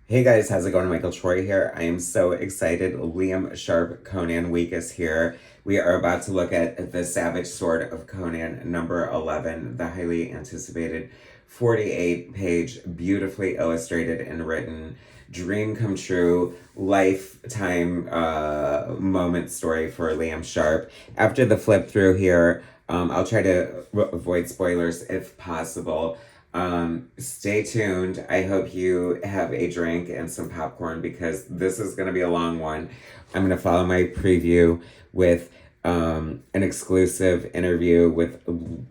Hey guys, how's it going? Michael Troy here. I am so excited. Liam Sharp Conan week is here. We are about to look at The Savage Sword of Conan, number 11, the highly anticipated 48-page, beautifully illustrated and written, dream come true, lifetime moment story for Liam Sharp. After the flip through here, I'll try to avoid spoilers if possible. Stay tuned. I hope you have a drink and some popcorn because this is going to be a long one. I'm going to follow my preview with an exclusive interview with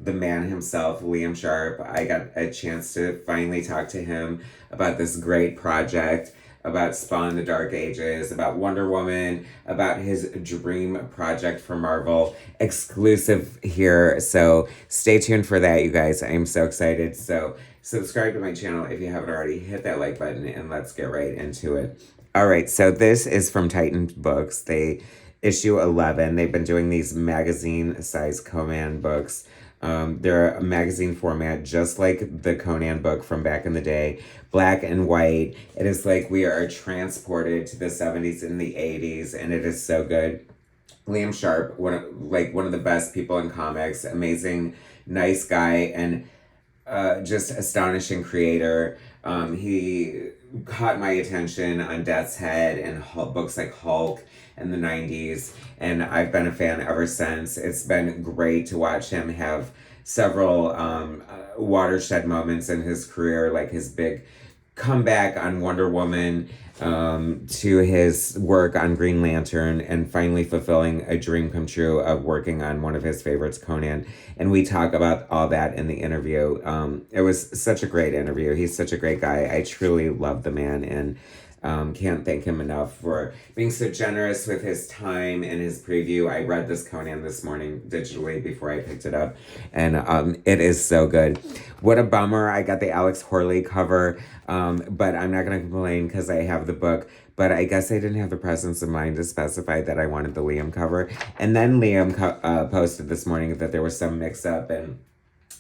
the man himself, Liam Sharp. I got a chance to finally talk to him about this great project, about Spawn the Dark Ages, about Wonder Woman, about his dream project for Marvel, exclusive here. So stay tuned for that, you guys. I'm so excited. So subscribe to my channel if you haven't already. Hit that like button and let's get right into it. All right, so this is from Titan Books. They issue 11. They've been doing these magazine-size Conan books. They're a magazine format, just like the Conan book from back in the day, black and white. It is like we are transported to the 70s and the 80s, and it is so good. Liam Sharp, one of the best people in comics, amazing, nice guy, and just astonishing creator. He caught my attention on Death's Head and books like Hulk in the 90s, and I've been a fan ever since. It's been great to watch him have several watershed moments in his career, like his big comeback on Wonder Woman, to his work on Green Lantern, and finally fulfilling a dream come true of working on one of his favorites, Conan. And we talk about all that in the interview. It was such a great interview. He's such a great guy. I truly love the man, and can't thank him enough for being so generous with his time and his preview. I read this Conan this morning digitally before I picked it up, and it is so good. What a bummer. I got the Alex Horley cover, but I'm not going to complain because I have the book. But I guess I didn't have the presence of mind to specify that I wanted the Liam cover. And then Liam posted this morning that there was some mix up, and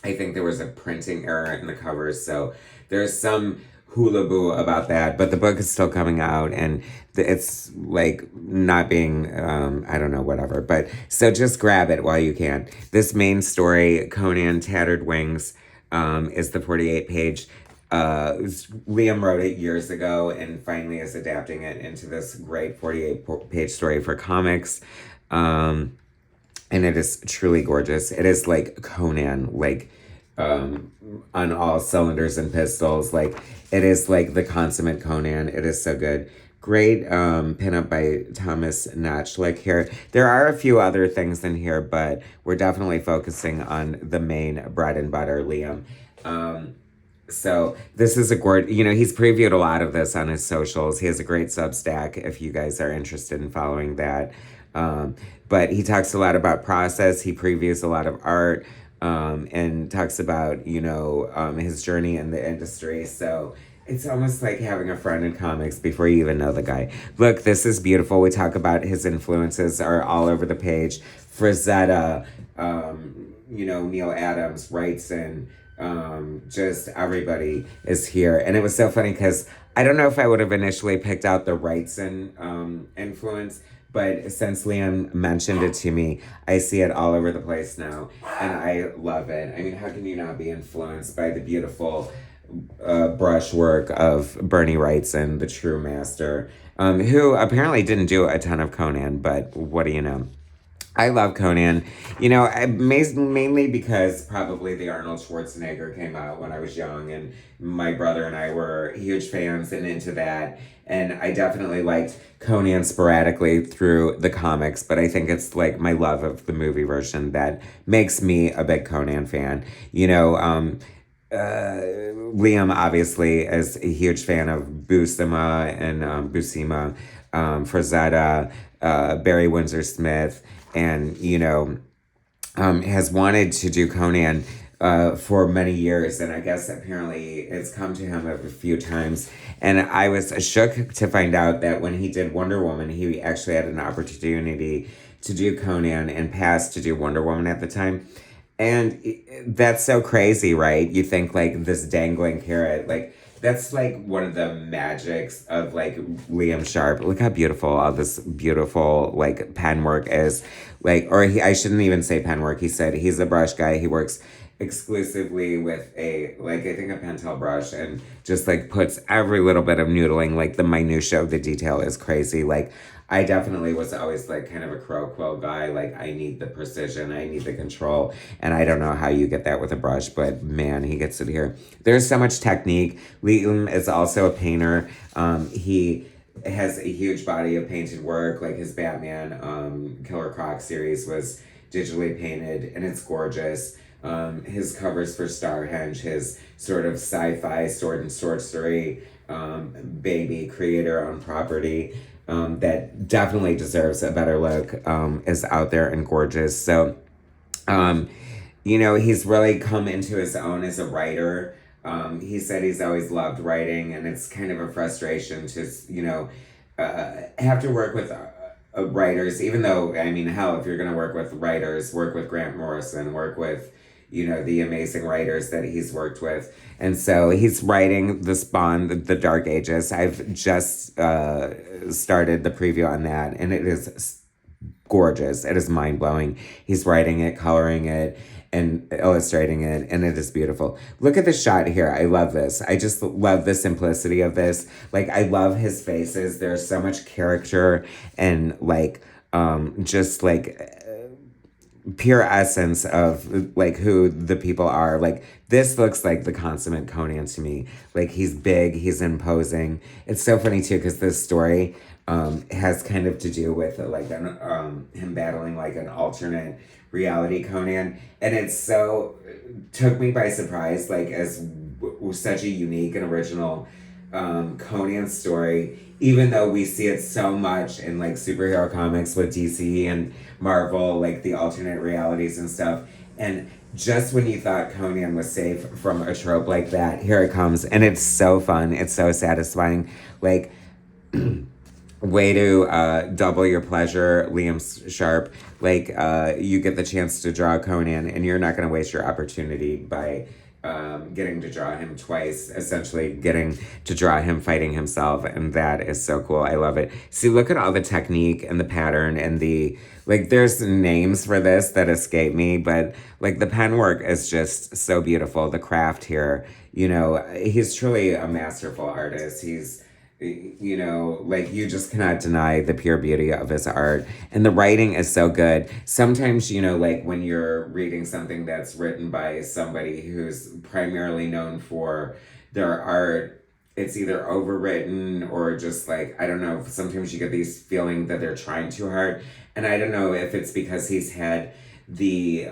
I think there was a printing error in the covers. So there's some hula boo about that, but the book is still coming out, and it's like not being I don't know, whatever. But so just grab it while you can. This main story, Conan Tattered Wings, is the 48-page. Liam wrote it years ago and finally is adapting it into this great 48-page story for comics. And it is truly gorgeous. It is like Conan, like on all cylinders and pistols. Like it is like the consummate Conan. It is so good. Great pinup by Thomas Notchlick here. There are a few other things in here, but we're definitely focusing on the main bread and butter, Liam. So this is a he's previewed a lot of this on his socials. He has a great Substack if you guys are interested in following that. But he talks a lot about process. He previews a lot of art, and talks about, his journey in the industry. So it's almost like having a friend in comics before you even know the guy. Look, this is beautiful. We talk about his influences are all over the page. Frazetta, Neil Adams, Wrightson, just everybody is here. And it was so funny because I don't know if I would have initially picked out the Wrightson influence, but since Liam mentioned it to me, I see it all over the place now, and I love it. I mean, how can you not be influenced by the beautiful brushwork of Bernie Wrightson, the true master, who apparently didn't do a ton of Conan, but what do you know? I love Conan, mainly because probably the Arnold Schwarzenegger came out when I was young, and my brother and I were huge fans and into that. And I definitely liked Conan sporadically through the comics, but I think it's like my love of the movie version that makes me a big Conan fan. Liam obviously is a huge fan of Buscema and Buscema, Frazetta, Barry Windsor-Smith, and has wanted to do Conan for many years, and I guess apparently it's come to him a few times. And I was shook to find out that when he did Wonder Woman, he actually had an opportunity to do Conan and passed to do Wonder Woman at the time. And that's so crazy, right? You think like this dangling carrot, like that's like one of the magics of like Liam Sharp. Look how beautiful all this beautiful like pen work is. Like, or I shouldn't even say pen work. He said he's a brush guy. He works exclusively with a like I think a Pentel brush and just like puts every little bit of noodling, like the minutia of the detail is crazy. Like I definitely was always like kind of a crow quill guy. Like I need the precision, I need the control, and I don't know how you get that with a brush, but man, he gets it here. There's so much technique. Liam is also a painter. He has a huge body of painted work. Like his Batman Killer Croc series was digitally painted, and it's gorgeous. His covers for Starhenge, his sort of sci-fi sword and sorcery baby creator on property that definitely deserves a better look is out there and gorgeous. So, you know, he's really come into his own as a writer. He said he's always loved writing, and it's kind of a frustration to, you know, have to work with writers, even though, I mean, hell, if you're going to work with writers, work with Grant Morrison, work with, you know, the amazing writers that he's worked with. And so he's writing the Spawn, the Dark Ages. I've just started the preview on that, and it is gorgeous. It is mind-blowing. He's writing it, coloring it, and illustrating it, and it is beautiful. Look at the shot here. I love this. I just love the simplicity of this. Like, I love his faces. There's so much character and, like, just, like, pure essence of like who the people are. Like this looks like the consummate Conan to me. Like he's big, he's imposing. It's so funny too because this story has kind of to do with like him battling like an alternate reality Conan, and it's so took me by surprise. Like as such a unique and original Conan story, even though we see it so much in like superhero comics with DC and Marvel, like the alternate realities and stuff. And just when you thought Conan was safe from a trope like that, here it comes. And it's so fun. It's so satisfying. Like, way to double your pleasure, Liam Sharp. Like, you get the chance to draw Conan, and you're not going to waste your opportunity by getting to draw him twice, essentially getting to draw him fighting himself, and that is so cool. I love it. See, look at all the technique and the pattern and the, like, there's names for this that escape me, but, like, the pen work is just so beautiful. The craft here, you know, he's truly a masterful artist. He's, you know, like you just cannot deny the pure beauty of his art. And the writing is so good. Sometimes, you know, like when you're reading something that's written by somebody who's primarily known for their art, it's either overwritten or just like, I don't know, sometimes you get these feeling that they're trying too hard. And I don't know if it's because he's had the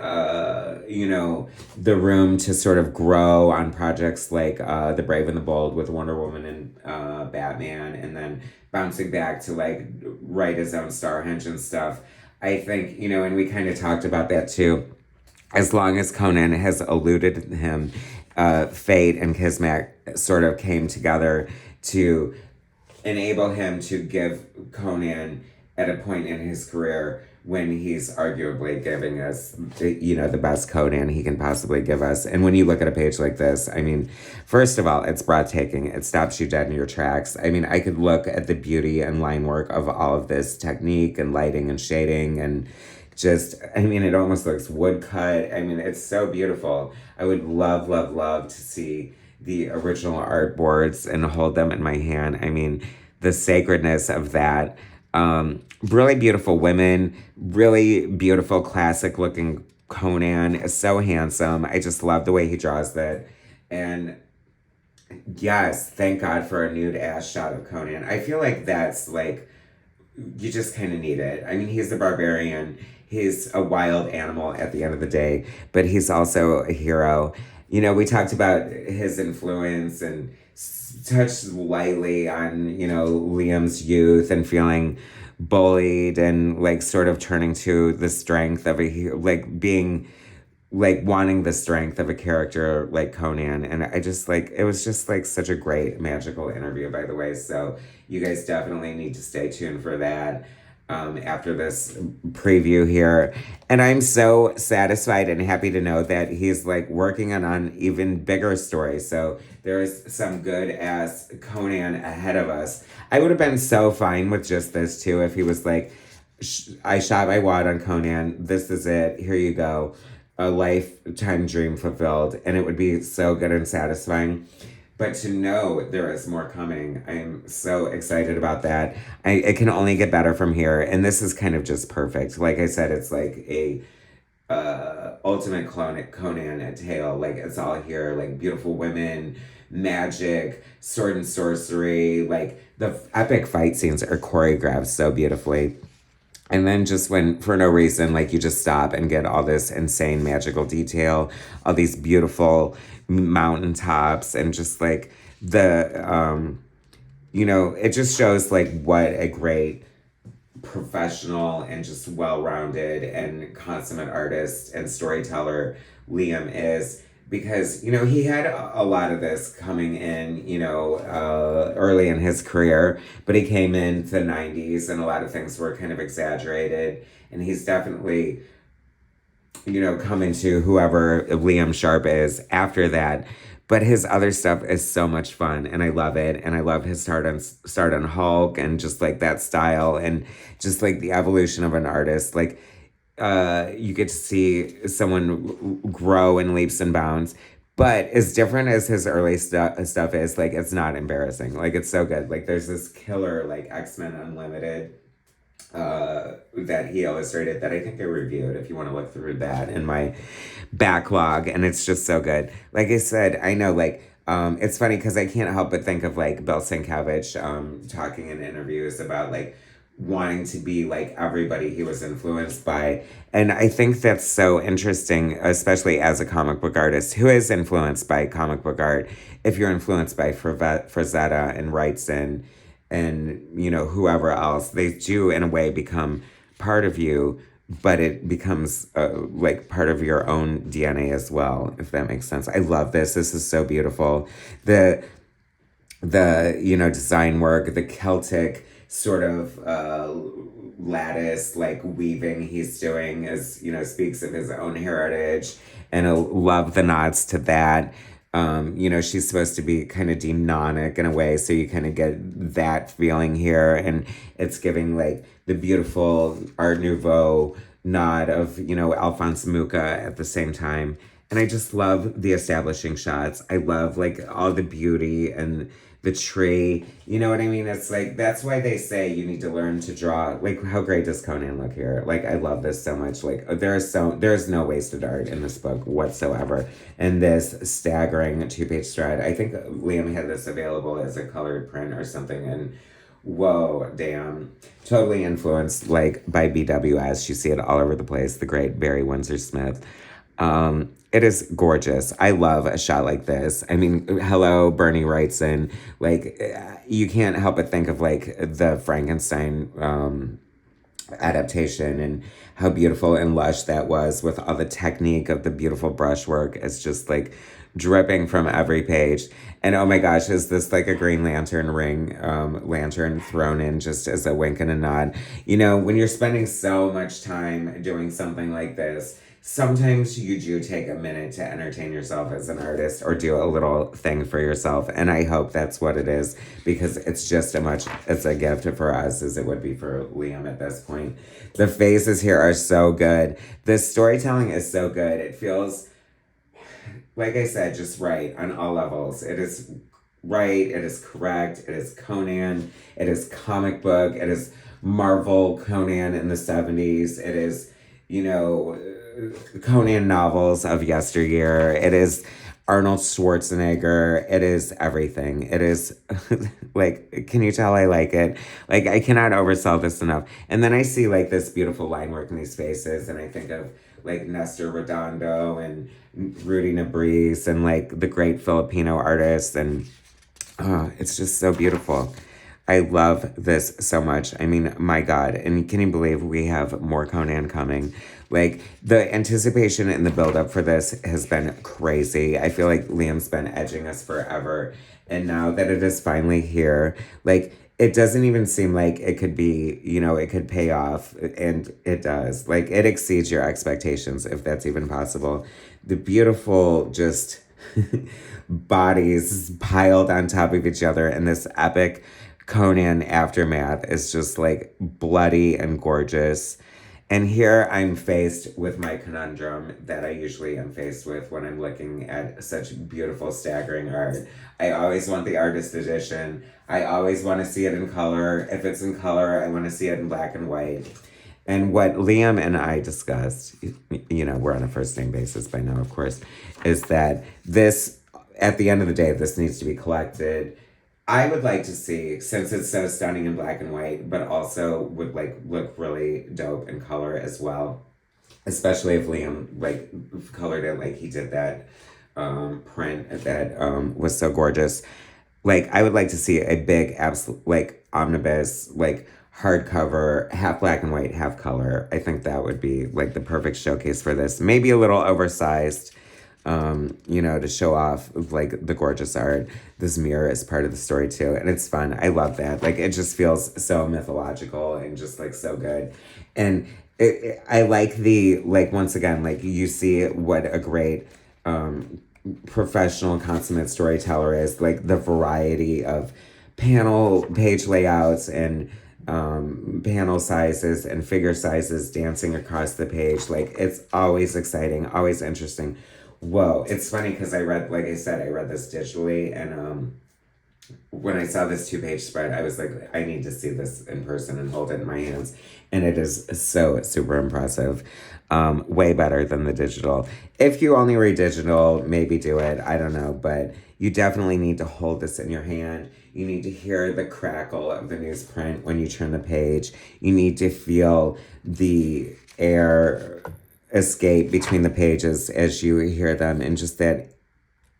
you know, the room to sort of grow on projects like The Brave and the Bold with Wonder Woman and Batman, and then bouncing back to like write his own Starhenge and stuff. I think, you know, and we kind of talked about that too. As long as Conan has eluded him, fate and Kismet sort of came together to enable him to give Conan at a point in his career when he's arguably giving us, you know, the best Conan he can possibly give us. And when you look at a page like this, I mean, first of all, it's breathtaking. It stops you dead in your tracks. I mean, I could look at the beauty and line work of all of this technique and lighting and shading and just, I mean, it almost looks woodcut. I mean, it's so beautiful. I would love, love, love to see the original art boards and hold them in my hand. I mean, the sacredness of that. Really beautiful women, really beautiful classic looking Conan is so handsome. I just love the way he draws that. And yes, thank God for a nude ass shot of Conan. I feel like that's like, you just kind of need it. I mean, he's a barbarian. He's a wild animal at the end of the day, but he's also a hero. You know, we talked about his influence and touched lightly on, you know, Liam's youth and feeling bullied and like sort of turning to the strength of like being like wanting the strength of a character like Conan. And I just like, it was just like such a great magical interview, by the way. So you guys definitely need to stay tuned for that after this preview here. And I'm so satisfied and happy to know that he's like working on even bigger stories. So There is some good ass Conan ahead of us. I would have been so fine with just this too if he was like, I shot my wad on Conan. This is it. Here you go. A lifetime dream fulfilled. And it would be so good and satisfying. But to know there is more coming, I'm so excited about that. It can only get better from here. And this is kind of just perfect. Like I said, it's like a ultimate Conan tale. Like it's all here. Like beautiful women, magic, sword and sorcery. Like the epic fight scenes are choreographed so beautifully. And then just when, for no reason, like you just stop and get all this insane magical detail, all these beautiful mountaintops, and just like it just shows like what a great professional and just well-rounded and consummate artist and storyteller Liam is, because he had a lot of this coming in early in his career, but he came in the 90s and a lot of things were kind of exaggerated, and he's definitely come into whoever Liam Sharp is after that. But his other stuff is so much fun, and I love it. And I love his start on Hulk, and just like that style, and just like the evolution of an artist. Like you get to see someone grow in leaps and bounds. But as different as his early stuff is, like it's not embarrassing. Like it's so good. Like there's this killer like X-Men Unlimited that he illustrated that I think I reviewed, if you want to look through that in my backlog, and it's just so good. Like I said, I know like it's funny because I can't help but think of like Bill Sienkiewicz talking in interviews about like wanting to be like everybody he was influenced by. And I think that's so interesting, especially as a comic book artist who is influenced by comic book art. If you're influenced by Frazetta and Wrightson and whoever else, they do in a way become part of you, but it becomes like part of your own DNA as well, if that makes sense. I love this. This is so beautiful. The design work, the Celtic sort of lattice like weaving he's doing, as speaks of his own heritage, and I love the nods to that. She's supposed to be kind of demonic in a way, so you kind of get that feeling here, and it's giving like the beautiful Art Nouveau nod of Alphonse Mucha at the same time. And I just love the establishing shots. I love like all the beauty and the tree. You know what I mean? It's like, that's why they say you need to learn to draw. Like, how great does Conan look here? Like, I love this so much. Like, there's no wasted art in this book whatsoever. And this staggering 2-page spread. I think Liam had this available as a colored print or something, and whoa, damn. Totally influenced like by BWS. You see it all over the place. The great Barry Windsor-Smith. It is gorgeous. I love a shot like this. I mean, hello, Bernie Wrightson. Like, you can't help but think of like the Frankenstein adaptation, and how beautiful and lush that was, with all the technique of the beautiful brushwork. It's just like dripping from every page. And oh my gosh, is this like a Green Lantern ring lantern thrown in just as a wink and a nod? When you're spending so much time doing something like this, sometimes you do take a minute to entertain yourself as an artist, or do a little thing for yourself. And I hope that's what it is, because it's just it's a gift for us as it would be for Liam at this point. The faces here are so good. The storytelling is so good. It feels, like I said, just right on all levels. It is right. It is correct. It is Conan. It is comic book. It is Marvel Conan in the 70s. It is, Conan novels of yesteryear. It is Arnold Schwarzenegger. It is everything. It is like, can you tell I like it? Like, I cannot oversell this enough. And then I see like this beautiful line work in these faces, and I think of like Nestor Redondo and Rudy Nebris and like the great Filipino artists, and it's just so beautiful. I love this so much. I mean, my God. And can you believe we have more Conan coming? Like, the anticipation and the buildup for this has been crazy. I feel like Liam's been edging us forever. And now that it is finally here, like, it doesn't even seem like it could be, it could pay off. And it does. Like, it exceeds your expectations, if that's even possible. The beautiful, just bodies piled on top of each other, and this epic Conan aftermath is just like bloody and gorgeous. And here I'm faced with my conundrum that I usually am faced with when I'm looking at such beautiful, staggering art. I always want the artist edition. I always want to see it in color. If it's in color, I want to see it in black and white. And what Liam and I discussed, we're on a first name basis by now, of course, is that this, at the end of the day, this needs to be collected. I would like to see, since it's so stunning in black and white, but also would like look really dope in color as well. Especially if Liam like colored it like he did that print that was so gorgeous. Like I would like to see a big absolute like omnibus like hardcover, half black and white, half color. I think that would be like the perfect showcase for this. Maybe a little oversized, to show off like the gorgeous art. This mirror is part of the story too, and it's fun. I love that. Like it just feels so mythological and just like so good. And I like the like once again like you see what a great professional consummate storyteller is, like the variety of panel page layouts and panel sizes and figure sizes dancing across the page. Like it's always exciting, always interesting. Whoa, it's funny because like I said, I read this digitally, and when I saw this two-page spread, I was like, I need to see this in person and hold it in my hands. And it is so super impressive. Way better than the digital. If you only read digital, maybe do it. I don't know. But you definitely need to hold this in your hand. You need to hear the crackle of the newsprint when you turn the page. You need to feel the air escape between the pages as you hear them, and just that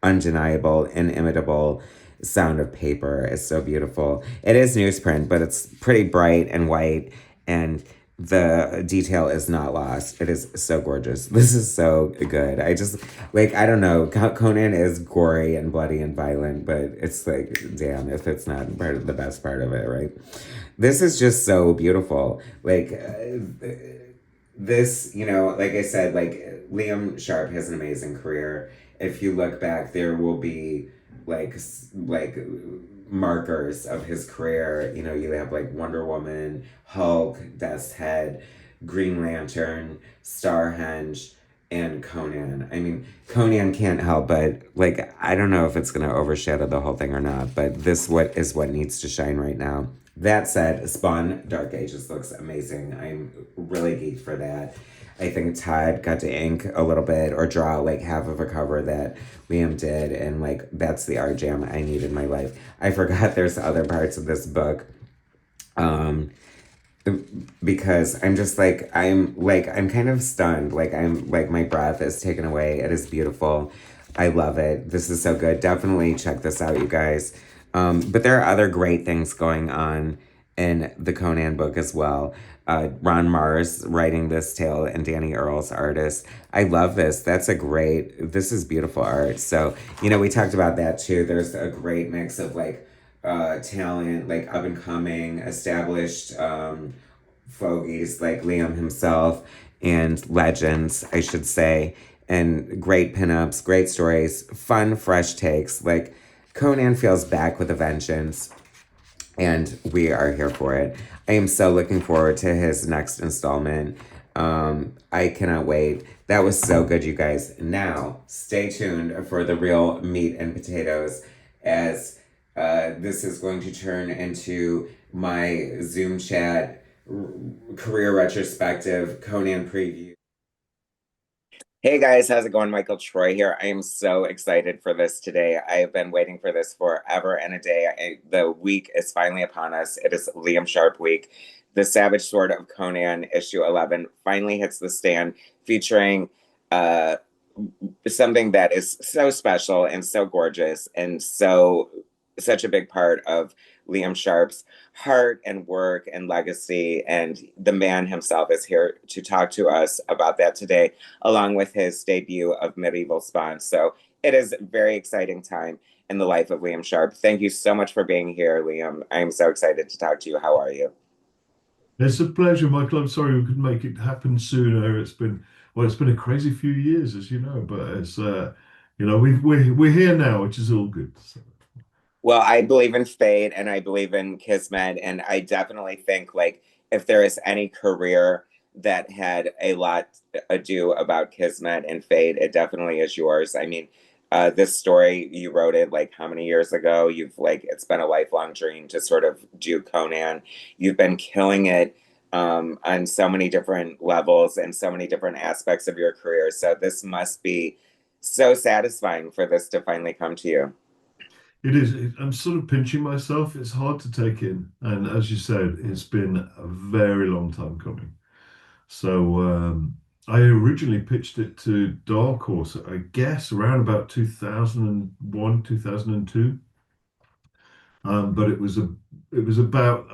undeniable, inimitable sound of paper is so beautiful. It is newsprint, but it's pretty bright and white, and the detail is not lost. It is so gorgeous. This is so good. I just, like, I don't know. Conan is gory and bloody and violent, but it's like, damn, if it's not part of the best part of it, right? This is just so beautiful. Like, this, like I said, like Liam Sharp has an amazing career. If you look back, there will be like markers of his career. You have like Wonder Woman, Hulk, Death's Head, Green Lantern, Starhenge, and Conan. I mean, Conan can't help but like I don't know if it's gonna overshadow the whole thing or not, but what needs to shine right now. That said, Spawn Dark Ages looks amazing. I'm really geeked for that. I think Todd got to ink a little bit or draw like half of a cover that Liam did, and like that's the art jam I need in my life. I forgot there's other parts of this book. Um, because I'm kind of stunned. Like I'm like my breath is taken away. It is beautiful. I love it. This is so good. Definitely check this out, you guys. But there are other great things going on in the Conan book as well. Ron Mars writing this tale and Danny Earle's artist. I love this. This is beautiful art. So, we talked about that too. There's a great mix of like talent, like up and coming, established fogies like Liam himself, and legends, I should say, and great pinups, great stories, fun, fresh takes. Like Conan feels back with a vengeance, and we are here for it. I am so looking forward to his next installment. I cannot wait. That was so good, you guys. Now, stay tuned for the real meat and potatoes, as this is going to turn into my Zoom chat career retrospective Conan preview. Hey guys, how's it going? Michael Troy here. I am so excited for this today. I have been waiting for this forever and a day. The week is finally upon us. It is Liam Sharp week. The Savage Sword of Conan, issue 11, finally hits the stand, featuring uh, something that is so special and so gorgeous and such a big part of Liam Sharp's heart and work and legacy. And the man himself is here to talk to us about that today, along with his debut of Medieval Spawn. So it is a very exciting time in the life of Liam Sharp. Thank you so much for being here, Liam. I am so excited to talk to you. How are you? It's a pleasure, Michael. I'm sorry we couldn't make it happen sooner. It's been a crazy few years, as you know, but we're here now, which is all good. So, Well, I believe in fate and I believe in kismet, and I definitely think like if there is any career that had a lot ado about kismet and fate, it definitely is yours. I mean, this story you wrote it like how many years ago? You've like it's been a lifelong dream to sort of do Conan. You've been killing it on so many different levels and so many different aspects of your career. So this must be so satisfying for this to finally come to you. it is. I'm sort of pinching myself. It's hard to take in, and as you said, it's been a very long time coming. So I originally pitched it to Dark Horse, I guess, around about 2001, 2002. But it was about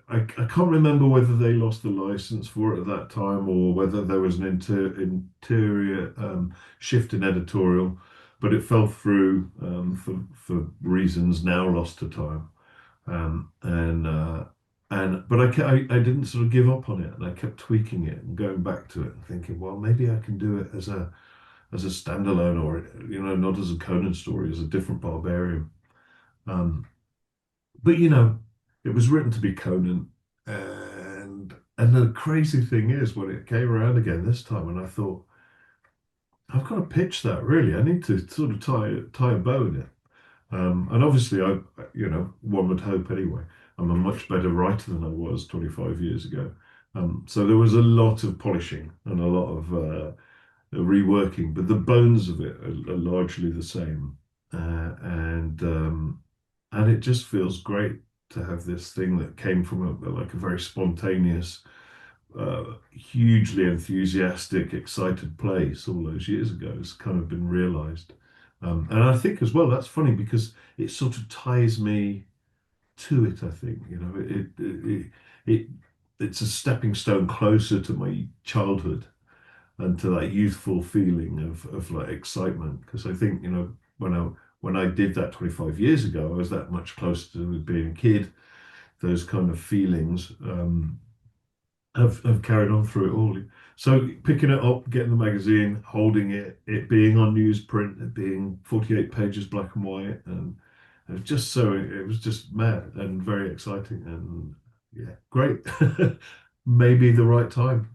I can't remember whether they lost the license for it at that time or whether there was an interior shift in editorial, but it fell through for reasons now lost to time. And but I didn't sort of give up on it, and I kept tweaking it and going back to it and thinking, well, maybe I can do it as a standalone, or not as a Conan story, as a different barbarian. Um, but it was written to be Conan, and the crazy thing is, when it came around again this time, and I thought, I've got to pitch that really. I need to sort of tie a bow in it. And obviously, one would hope anyway. I'm a much better writer than I was 25 years ago. So there was a lot of polishing and a lot of reworking, but the bones of it are largely the same. And it just feels great to have this thing that came from like a very spontaneous, hugely enthusiastic, excited place all those years ago. It's kind of been realized. And I think as well, that's funny because it sort of ties me to it. I think, it it's a stepping stone closer to my childhood and to that youthful feeling of like excitement. Because I think, when I did that 25 years ago, I was that much closer to being a kid. Those kind of feelings have carried on through it all. So picking it up, getting the magazine, holding it, it being on newsprint, it being 48 pages black and white, and it was just mad and very exciting and yeah, great. Maybe the right time.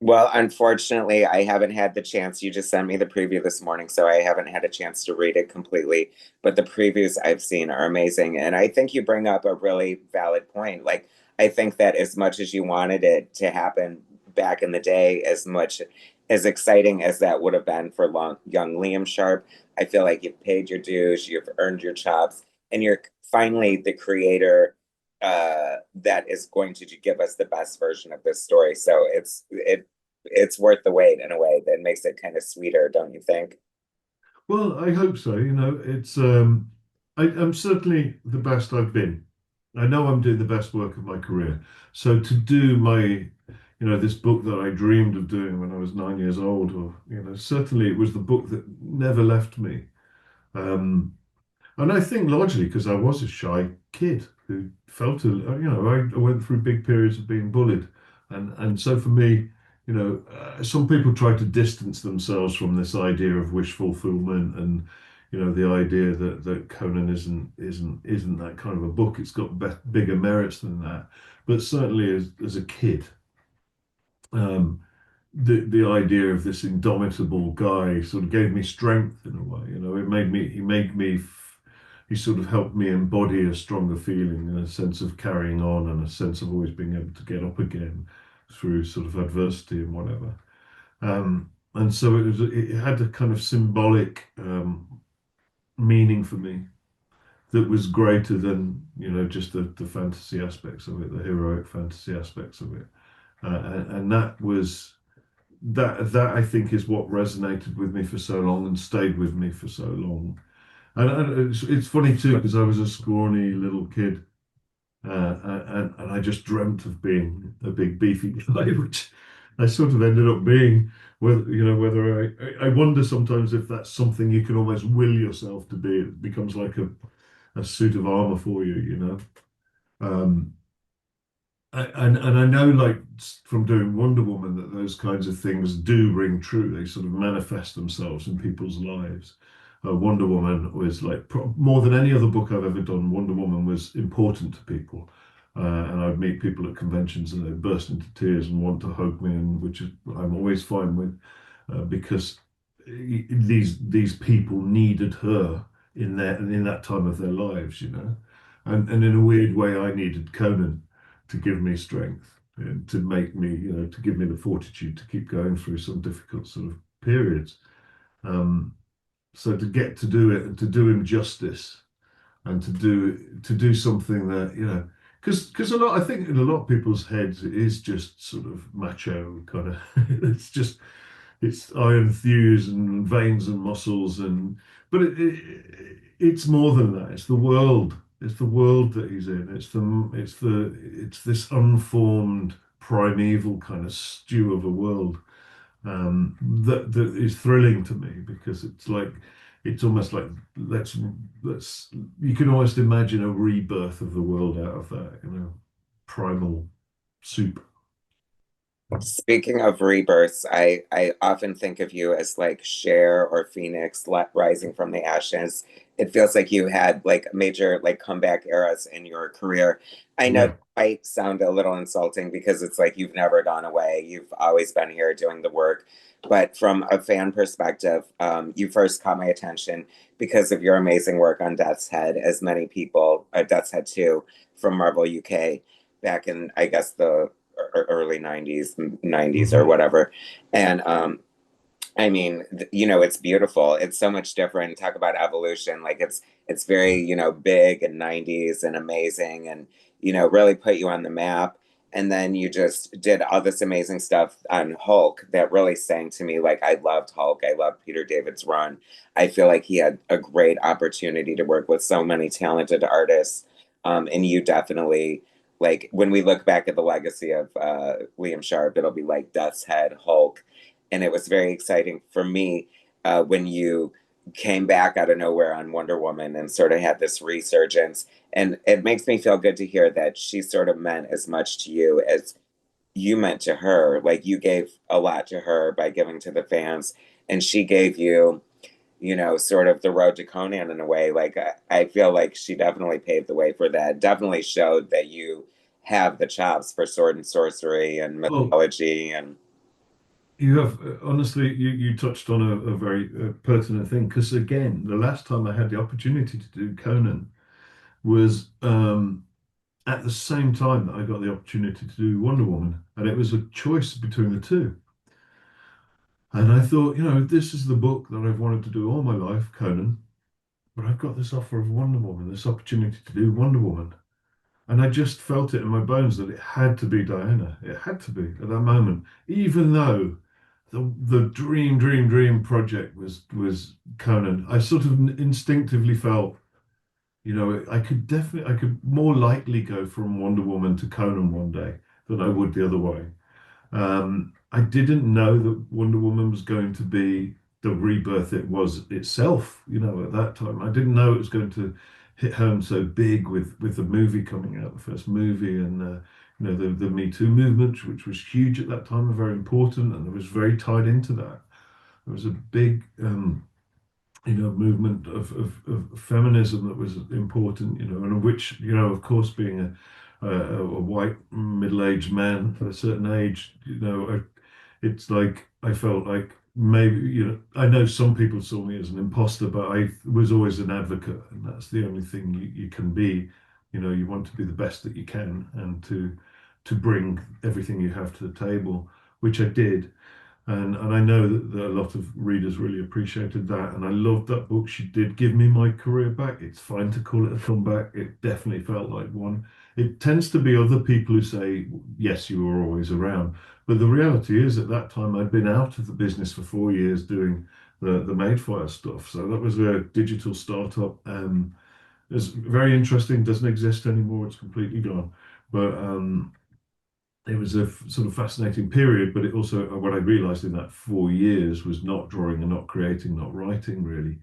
Well, unfortunately, I haven't had the chance. You just sent me the preview this morning, so I haven't had a chance to read it completely. But the previews I've seen are amazing. And I think you bring up a really valid point. Like, I think that as much as you wanted it to happen back in the day, as much as exciting as that would have been for young Liam Sharp, I feel like you've paid your dues, you've earned your chops, and you're finally the creator that is going to give us the best version of this story. So it's worth the wait in a way that makes it kind of sweeter, don't you think? Well, I hope so. It's I'm certainly the best I've been. I know I'm doing the best work of my career. So to do this book that I dreamed of doing when I was 9 years old, or certainly it was the book that never left me. Um, and I think largely because I was a shy kid who felt I went through big periods of being bullied, and so for me, some people try to distance themselves from this idea of wish fulfillment and the idea that Conan isn't that kind of a book. It's got bigger merits than that. But certainly as a kid, um, the idea of this indomitable guy sort of gave me strength in a way. He sort of helped me embody a stronger feeling and a sense of carrying on and a sense of always being able to get up again through sort of adversity and whatever. And so it had a kind of symbolic meaning for me that was greater than just the fantasy aspects of it, the heroic fantasy aspects of it. And that I think is what resonated with me for so long and stayed with me for so long. And it's funny too because I was a scrawny little kid, and I just dreamt of being a big beefy guy, which I sort of ended up being. Whether I wonder sometimes if that's something you can almost will yourself to be. It becomes like a suit of armor for you. Um, and I know, like from doing Wonder Woman, that those kinds of things do ring true. They sort of manifest themselves in people's lives. Wonder Woman was like more than any other book I've ever done. Wonder Woman was important to people, and I'd meet people at conventions and they'd burst into tears and want to hug me, and which is I'm always fine with, because these people needed her in that time of their lives, you know, and in a weird way, I needed Conan to give me strength and to make me, you know, to give me the fortitude to keep going through some difficult sort of periods. Um, so to get to do it and to do him justice and to do something that, you know, because a lot, I think in a lot of people's heads it is just sort of macho kind of it's just it's iron thews and veins and muscles, and but it's more than that. It's the world. It's the world that he's in. It's this unformed primeval kind of stew of a world, that is thrilling to me, because it's almost like let's you can almost imagine a rebirth of the world out of that, you know, primal soup. Speaking of rebirths, I often think of you as like Cher or Phoenix rising from the ashes. It feels like you had like major like comeback eras in your career. I know Yeah. it might sound a little insulting because it's like you've never gone away. You've always been here doing the work. But from a fan perspective, you first caught my attention because of your amazing work on Death's Head, as many people, Death's Head 2 from Marvel UK back in, I guess, the early 90s or Hmm. whatever. And I mean, you know, it's beautiful. It's so much different. Talk about evolution. Like it's very, you know, big and 90s and amazing and, you know, really put you on the map. And then you just did all this amazing stuff on Hulk that really sang to me. Like I loved Hulk. I loved Peter David's run. I feel like he had a great opportunity to work with so many talented artists. And you definitely like when we look back at the legacy of Liam Sharp, it'll be like Death's Head, Hulk, and it was very exciting for me when you came back out of nowhere on Wonder Woman and sort of had this resurgence. And it makes me feel good to hear that she sort of meant as much to you as you meant to her. Like you gave a lot to her by giving to the fans, and she gave you, you know, sort of the road to Conan in a way. Like I feel like she definitely paved the way for that. Definitely showed that you have the chops for sword and sorcery and Well, mythology and you have honestly, you touched on a very pertinent thing, because again, the last time I had the opportunity to do Conan was at the same time that I got the opportunity to do Wonder Woman, and it was a choice between the two. And I thought, you know, this is the book that I've wanted to do all my life, Conan, but I've got this offer of Wonder Woman, this opportunity to do Wonder Woman. And I just felt it in my bones that it had to be Diana. It had to be at that moment, even though the dream project was Conan. I sort of instinctively felt, you know, I could more likely go from Wonder Woman to Conan one day than I would the other way. I didn't know that Wonder Woman was going to be the rebirth it was itself, you know, at that time. I didn't know it was going to hit home so big with the movie coming out, the first movie, and you know, the Me Too movement, which was huge at that time and very important, and it was very tied into that. There was a big you know, movement of feminism that was important, you know, and which, you know, of course, being a white middle-aged man at a certain age, you know, it's like I felt like maybe, you know, I know some people saw me as an imposter, but I was always an advocate, and that's the only thing you can be. You know, you want to be the best that you can and to bring everything you have to the table, which I did. And I know that a lot of readers really appreciated that. And I loved that book. She did give me my career back. It's fine to call it a comeback. It definitely felt like one. It tends to be other people who say, yes, you were always around. But the reality is, at that time, I'd been out of the business for 4 years doing the Madefire stuff. So that was a digital startup. It's very interesting, doesn't exist anymore. It's completely gone. But it was a sort of fascinating period, but it also, what I realized in that 4 years was not drawing and not creating, not writing really,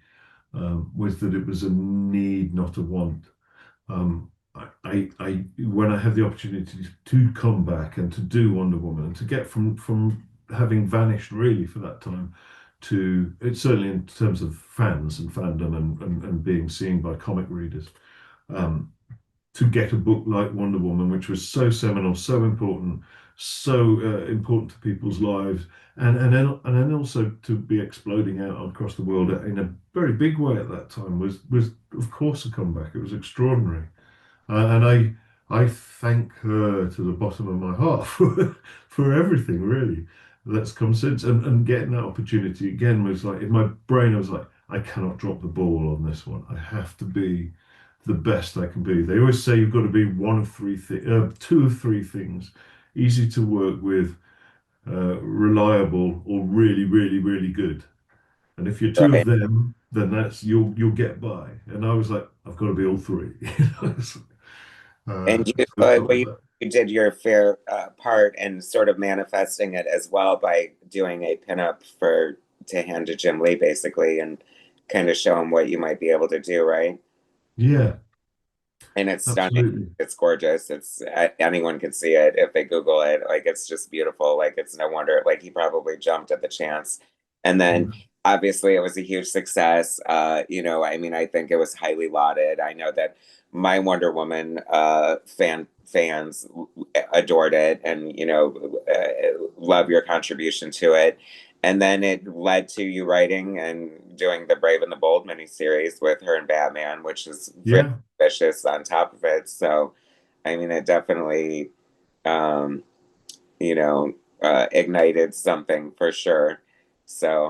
was that it was a need, not a want. When I had the opportunity to come back and to do Wonder Woman and to get from having vanished really for that time to it's certainly in terms of fans and fandom and being seen by comic readers. Um, to get a book like Wonder Woman, which was so seminal, so important to people's lives, and then also to be exploding out across the world in a very big way at that time was of course a comeback. It was extraordinary, and I thank her to the bottom of my heart for everything really that's come since. And getting that opportunity again was like in my brain, I was like, I cannot drop the ball on this one. I have to be the best I can be. They always say you've got to be one of three things, two of three things: easy to work with, reliable, or really, really, really good. And if you're two of Right. them, then that's you'll get by. And I was like, I've got to be all three. And you, So that well, was that. you did your fair part and sort of manifesting it as well by doing a pinup for to hand to Jim Lee, basically, and kind of show him what you might be able to do, right? Yeah, And it's stunning. absolutely. It's gorgeous. It's anyone can see it if they Google it. Like it's just beautiful. Like it's no wonder. Like he probably jumped at the chance, and then Yeah. obviously it was a huge success. I mean, I think it was highly lauded. I know that my Wonder Woman fans adored it, and love your contribution to it. And then it led to you writing and doing the Brave and the Bold miniseries with her and Batman, which is really Yeah, ambitious on top of it. So, I mean, it definitely, um, you know, ignited something for sure. So,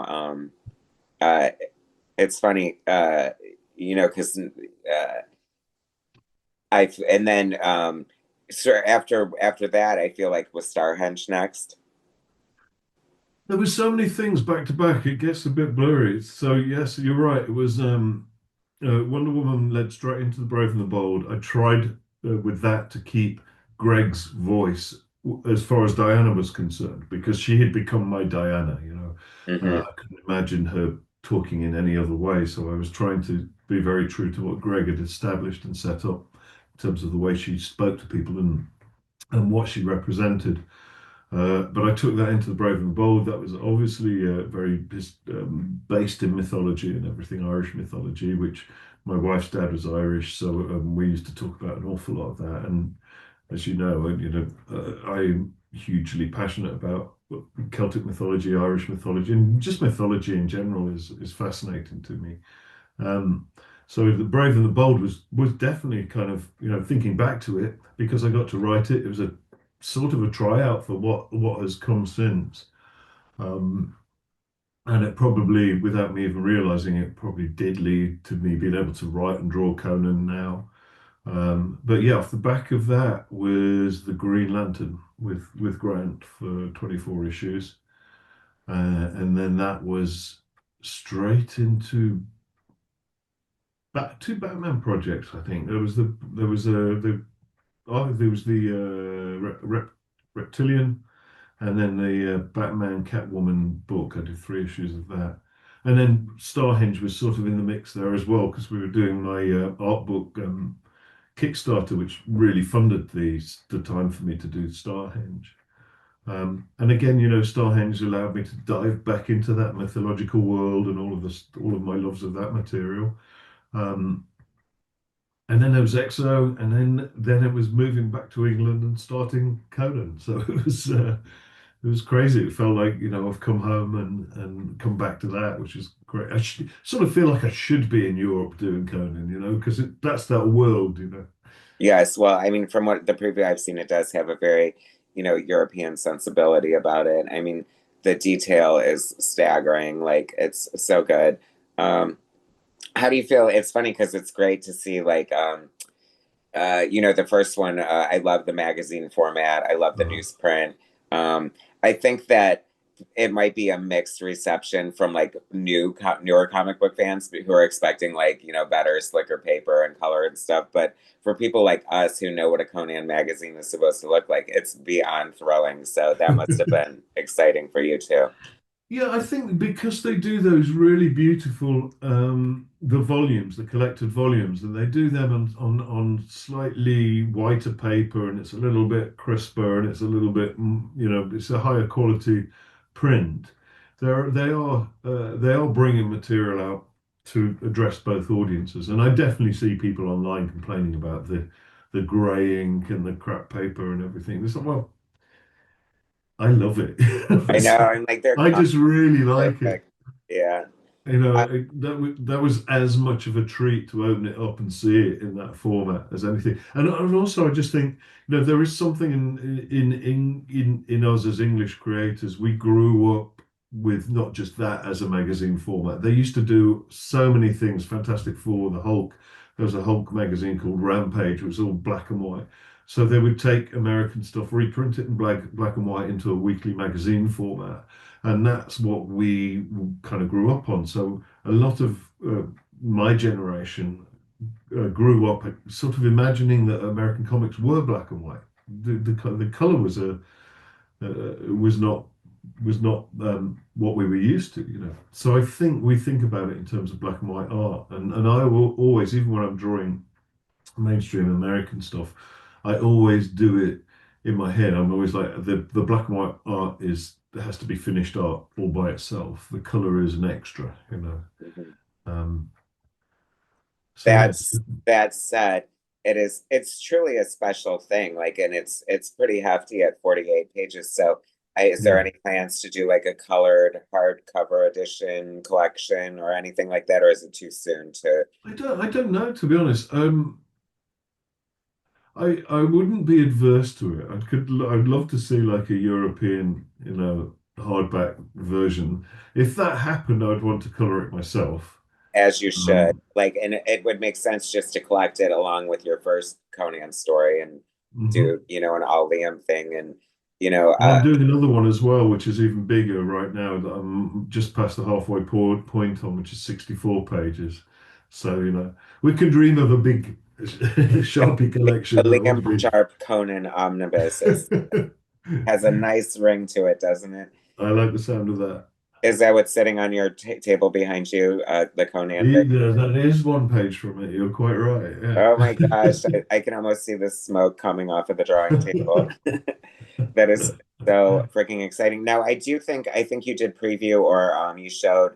uh, it's funny, because and then, so after that, I feel like was Starhenge next. there was so many things back to back. It gets a bit blurry. So yes, you're right. It was Wonder Woman led straight into the Brave and the Bold. I tried with that to keep Greg's voice as far as Diana was concerned, because she had become my Diana. Hmm. I couldn't imagine her talking in any other way. So I was trying to be very true to what Greg had established and set up in terms of the way she spoke to people and what she represented. But I took that into the Brave and the Bold. That was obviously very based in mythology and everything, Irish mythology, which my wife's dad was Irish, so we used to talk about an awful lot of that. And as I'm hugely passionate about Celtic mythology, Irish mythology, and just mythology in general is fascinating to me. Um, so the Brave and the Bold was definitely kind of thinking back to it because I got to write it. It was a sort of a tryout for what has come since. Um, and it probably, without me even realizing it, probably did lead to me being able to write and draw Conan now. But yeah, off the back of that was the Green Lantern with Grant for 24 issues, and then that was straight into two Batman projects. I think there was the Reptilian, and then the Batman Catwoman book. I did three issues of that. And then Starhenge was sort of in the mix there as well because we were doing my art book Kickstarter, which really funded the time for me to do Starhenge. And again, Starhenge allowed me to dive back into that mythological world and all of my loves of that material. Um, and then there was EXO, and then it was moving back to England and starting Conan. So it was crazy. It felt like, I've come home and come back to that, which is great. Sort of feel like I should be in Europe doing Conan, because that's that world. Yes, well, I mean, from what the preview I've seen, it does have a very, European sensibility about it. I mean, the detail is staggering. Like, it's so good. Um, how do you feel? It's funny because it's great to see, like, the first one. I love the magazine format. I love the Uh, newsprint. I think that it might be a mixed reception from like newer comic book fans who are expecting like better slicker paper and color and stuff, but for people like us who know what a Conan magazine is supposed to look like, it's beyond thrilling. So that must have been exciting for you too. Yeah, I think because they do those really beautiful the volumes, the collected volumes, and they do them on slightly whiter paper, and it's a little bit crisper, and it's a little bit it's a higher quality print. they are bringing material out to address both audiences, and I definitely see people online complaining about the grey ink and the crap paper and everything. It's like, well, I love it. I know, So and like their I content just really is like it. perfect. Yeah. You know, Uh, that was as much of a treat to open it up and see it in that format as anything. And also, I just think, there is something in us as English creators. We grew up with not just that as a magazine format. They used to do so many things. Fantastic Four, the Hulk. There was a Hulk magazine called Rampage. It was all black and white. So they would take American stuff, reprint it in black and white into a weekly magazine format, and that's what we kind of grew up on. So a lot of my generation grew up sort of imagining that American comics were black and white. The color was not what we were used to. So I think we think about it in terms of black and white art, and I will always, even when I'm drawing mainstream American stuff, I always do it in my head. I'm always like the black and white art has to be finished art all by itself. The color is an extra. mhm. Um, so yeah, That said, it's truly a special thing. Like, and it's pretty hefty at 48 pages. So, is there yeah. any plans to do like a colored hardcover edition collection or anything like that, or is it too soon to? I don't know, to be honest. I wouldn't be adverse to it. I'd love to see like a European, hardback version. If that happened, I'd want to color it myself. As you should. Um, Like, and it would make sense just to collect it along with your first Conan story and mhm. do, an all Liam thing. And, you know, And I'm uh, doing another one as well, which is even bigger right now that I'm just past the halfway point on, which is 64 pages. So, we can dream of a big Sharpie the collection that Liam would be. Sharp Conan omnibus has a nice ring to it, doesn't it? I like the sound of that. Is that what's sitting on your table behind you, the Conan ring? That is one page from it. You're quite right. Oh my Yeah. gosh, I can almost see the smoke coming off of the drawing table. That is so freaking exciting. Now, I think you did preview or you showed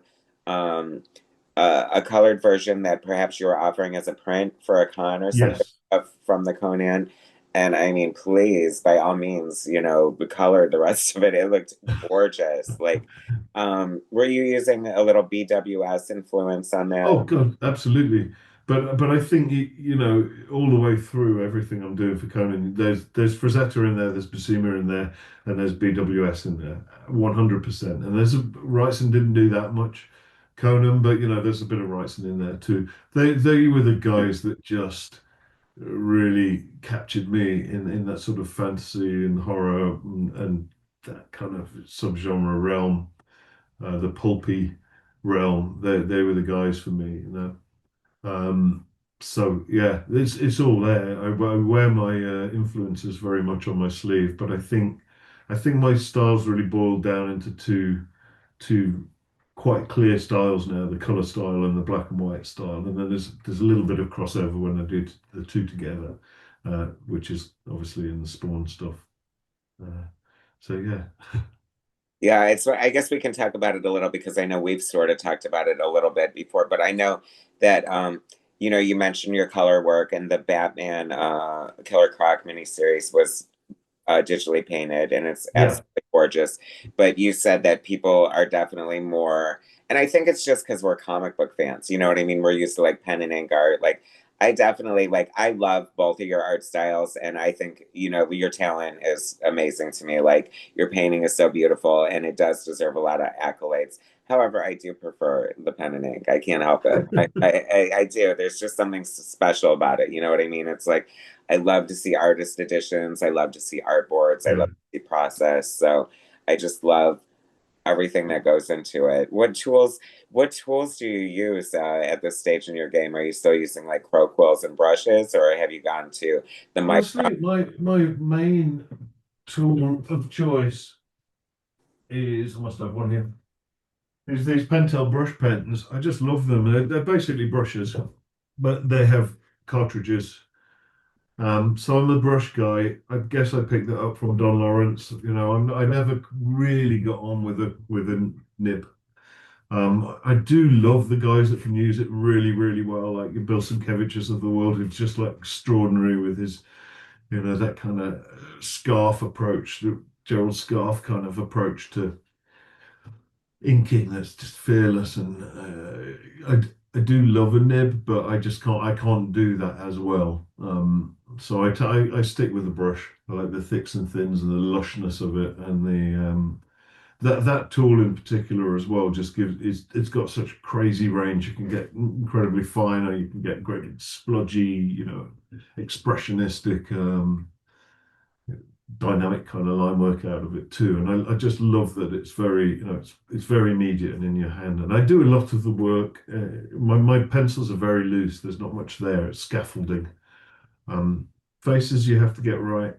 um, a colored version that perhaps you were offering as a print for a con or something Yes. from the Conan. And I mean, please, by all means, color the rest of it. It looked gorgeous. Like, were you using a little BWS influence on that? Oh God, absolutely. But I think all the way through everything I'm doing for Conan, there's Frazetta in there, there's Basima in there, and there's BWS in there, 100%. And Wrightson didn't do that much, Conan, but there's a bit of Wrightson in there too. They were the guys that just really captured me in that sort of fantasy and horror and that kind of subgenre realm, the pulpy realm. They were the guys for me. Um, so yeah, it's all there. I wear my influences very much on my sleeve, but I think my styles really boiled down into two quite clear styles now: the color style and the black and white style. And then there's a little bit of crossover when I do the two together, which is obviously in the Spawn stuff. Uh, so yeah, Yeah, I guess we can talk about it a little because I know we've sort of talked about it a little bit before, but I know that you mentioned your color work and the Batman Killer Croc miniseries was digitally painted and it's yeah, absolutely gorgeous. But you said that people are definitely more, and I think it's just because we're comic book fans. You know what I mean? We're used to like pen and ink art. Like I definitely like I love both of your art styles, and I think your talent is amazing to me. Like your painting is so beautiful, and it does deserve a lot of accolades. However, I do prefer the pen and ink. I can't help it. I do. There's just something special about it. You know what I mean? It's like I love to see artist editions. I love to see artboards. I yeah. love to see process. So I just love everything that goes into it. What tools do you use at this stage in your game? Are you still using like crow quills and brushes, or have you gone to the micro? Honestly, my main tool of choice is, I must have one here. Is these Pentel brush pens. I just love them. They're basically brushes, but they have cartridges. So I'm a brush guy. I guess I picked that up from Don Lawrence. I never really got on with a nib. I do love the guys that can use it really, really well, like your Bill Sienkiewicz's of the world, who's just like extraordinary with his, that kind of scarf approach, the Gerald Scarf kind of approach to inking that's just fearless. And I do love a nib, but I can't do that as well. So I stick with the brush. I like the thicks and thins and the lushness of it, and the that tool in particular as well just it's got such crazy range. You can get incredibly fine, or you can get great splodgy, expressionistic, dynamic kind of line work out of it too. And I just love that it's very, it's very immediate and in your hand. And I do a lot of the work. My pencils are very loose. There's not much there. It's scaffolding. Um, Faces you have to get right.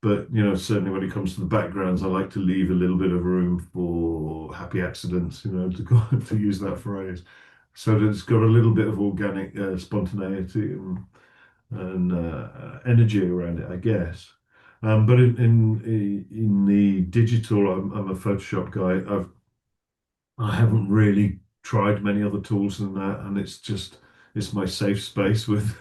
But certainly when it comes to the backgrounds, I like to leave a little bit of room for happy accidents, to go to use that phrase, so that it's got a little bit of organic spontaneity and energy around it, I guess. But in the digital, I'm a Photoshop guy. I haven't really tried many other tools than that, and it's my safe space with,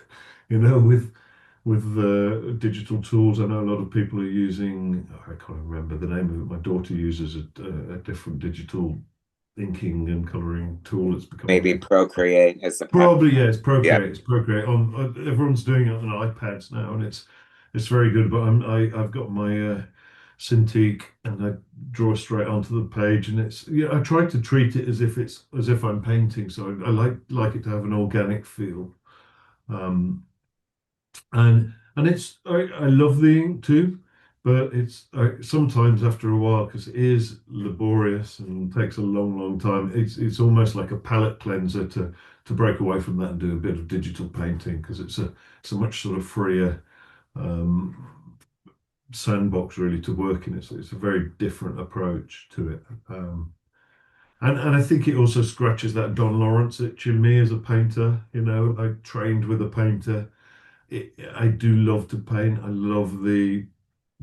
with the digital tools. I know a lot of people are using, I can't remember the name of it. My daughter uses a different digital inking and coloring tool. It's becoming Maybe Procreate is the pop. probably, yeah, it's Yeah. Procreate. It's Procreate. Everyone's doing it on iPads now, and it's very good. But I've got my Cintiq, and I draw straight onto the page, and I try to treat it as if I'm painting. So I like it to have an organic feel. Um, and I love the ink too, but it's sometimes after a while, because it is laborious and takes a long time. It's almost like a palette cleanser to break away from that and do a bit of digital painting, because it's a much sort of freer um, sandbox really to work in. It's a very different approach to it. And I think it also scratches that Don Lawrence itch in me as a painter. I trained with a painter. I do love to paint. I love the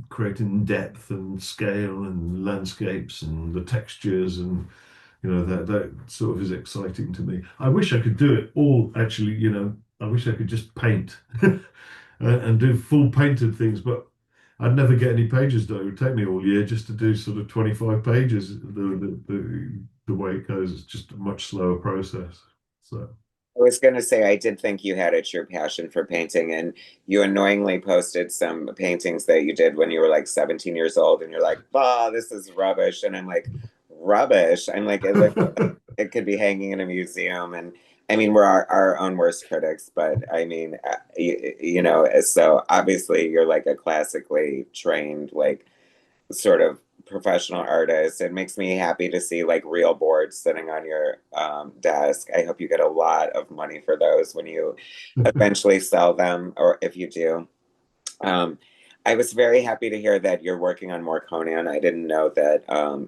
creating depth and scale and landscapes and the textures, and that sort of is exciting to me. I wish I could do it all actually. I wish I could just paint and do full painted things, but I'd never get any pages done. It would take me all year just to do sort of 25 pages. The way it goes, it's just a much slower process. So. I was going to say, I did think you had a true passion for painting, and you annoyingly posted some paintings that you did when you were like 17 years old, and you're like, "Bah, this is rubbish." And I'm like, "Rubbish." I'm like, it looked like it could be hanging in a museum. And I mean, we're our own worst critics, but I mean, so obviously you're like a classically trained, like sort of professional artist. It makes me happy to see like real boards sitting on your desk. I hope you get a lot of money for those when you eventually sell them, or if you do. Um, I was very happy to hear that you're working on more Conan. I didn't know that